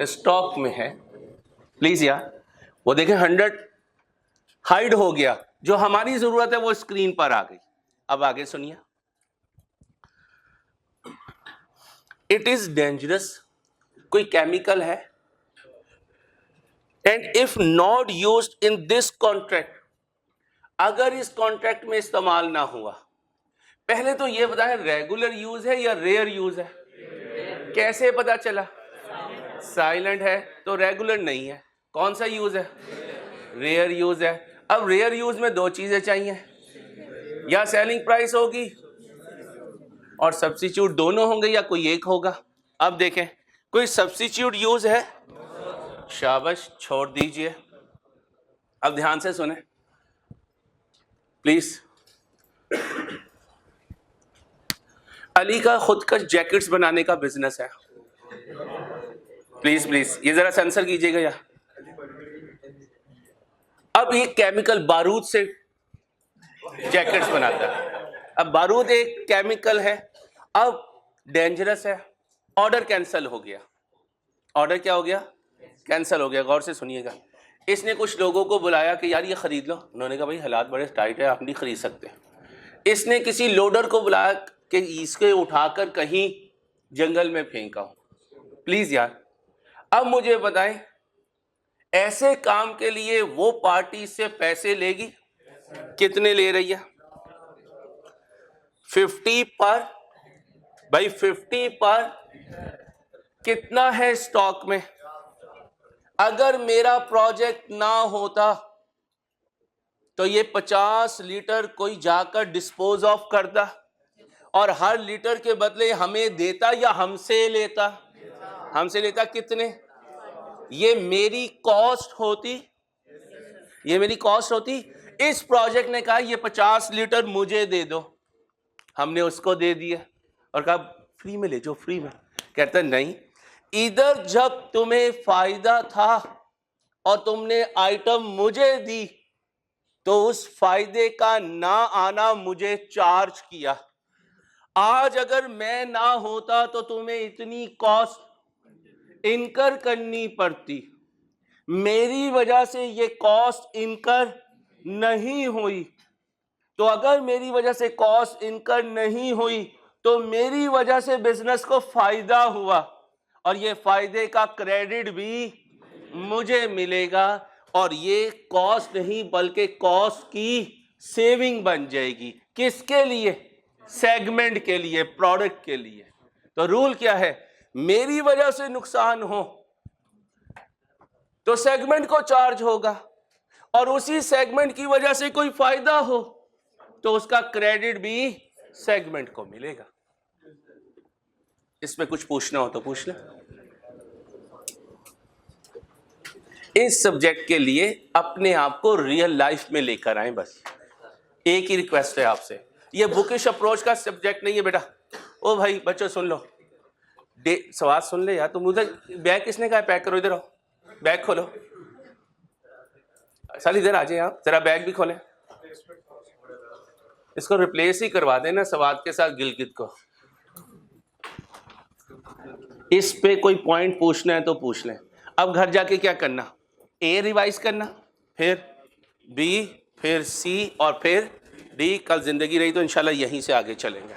स्टॉक में है। प्लीज यार, वो देखें 100 हाइड हो गया, जो हमारी जरूरत है वो स्क्रीन पर आ गई। अब आगे सुनिए। इट इज डेंजरस, कोई केमिकल है, and if not used in this contract, अगर इस कॉन्ट्रैक्ट में इस्तेमाल ना हुआ, पहले तो ये बताएं रेगुलर यूज है या रेयर यूज है? कैसे पता चला? साइलेंट है तो रेगुलर नहीं है। कौन सा यूज है? रेयर यूज है। अब रेयर यूज में दो चीजें चाहिए, या सेलिंग प्राइस होगी और सब्स्टिट्यूट दोनों होंगे, या कोई एक होगा। अब देखें, कोई सब्स्टिट्यूट यूज है? शाबाश, छोड़ दीजिए। अब ध्यान से सुने प्लीज। अली का खुद का जैकेट्स बनाने का बिजनेस है। प्लीज प्लीज ये जरा सेंसर कीजिएगा यार। अब ये केमिकल बारूद से जैकेट्स बनाता है। अब बारूद एक केमिकल है, अब डेंजरस है। ऑर्डर कैंसिल हो गया। ऑर्डर क्या हो गया? कैंसिल हो गया। गौर से सुनिएगा। इसने कुछ लोगों को बुलाया कि यार ये खरीद लो। उन्होंने कहा भाई हालात बड़े टाइट है, आप नहीं खरीद सकते। इसने किसी लोडर को बुलाया कि इसके उठाकर कहीं जंगल में फेंका हो। प्लीज यार, अब मुझे बताएं, ऐसे काम के लिए वो पार्टी से पैसे लेगी? कितने ले रही है? 50 पर। भाई 50 पर कितना है स्टॉक में? अगर मेरा प्रोजेक्ट ना होता तो ये 50 लीटर कोई जाकर डिस्पोज ऑफ करता, और हर लीटर के बदले हमें देता या हमसे लेता? हमसे लेता। कितने? ये मेरी कॉस्ट होती, ये मेरी कॉस्ट होती। इस प्रोजेक्ट ने कहा ये 50 लीटर मुझे दे दो, हमने उसको दे दिया और कहा फ्री में ले जाओ, फ्री में। कहता नहीं, इधर जब तुम्हें फायदा था और तुमने आइटम मुझे दी, तो उस फायदे का ना आना मुझे चार्ज किया। आज अगर मैं ना होता तो तुम्हें इतनी कॉस्ट इनकर करनी पड़ती। मेरी वजह से ये कॉस्ट इनकर नहीं हुई, तो अगर मेरी वजह से कॉस्ट इनकर नहीं हुई तो मेरी वजह से बिजनेस को फायदा हुआ, और ये फायदे का क्रेडिट भी मुझे मिलेगा। और ये कॉस्ट नहीं बल्कि कॉस्ट की सेविंग बन जाएगी। किसके लिए? सेगमेंट के लिए, प्रोडक्ट के लिए। तो रूल क्या है? मेरी वजह से नुकसान हो तो सेगमेंट को चार्ज होगा, और उसी सेगमेंट की वजह से कोई फायदा हो तो उसका क्रेडिट भी सेगमेंट को मिलेगा। इसमें कुछ पूछना हो तो पूछ ले। इस सब्जेक्ट के लिए अपने आप को रियल लाइफ में लेकर आए, बस एक ही रिक्वेस्ट है आपसे। ये बुकिश अप्रोच का सब्जेक्ट नहीं है बेटा। ओ भाई बच्चों सुन लो, सवाल सुन ले यार। तुम उधर बैग किसने कहा पैक करो? इधर आओ, बैग खोलो। साल इधर आ जाए आप, जरा बैग भी खोलें। इसको रिप्लेस ही करवा देना सवाद के साथ गिलगित को। इस पे कोई पॉइंट पूछना है तो पूछ लें। अब घर जाके क्या करना? ए रिवाइज करना, फिर बी, फिर सी और फिर डी। कल जिंदगी रही तो इंशाल्लाह यहीं से आगे चलेंगे।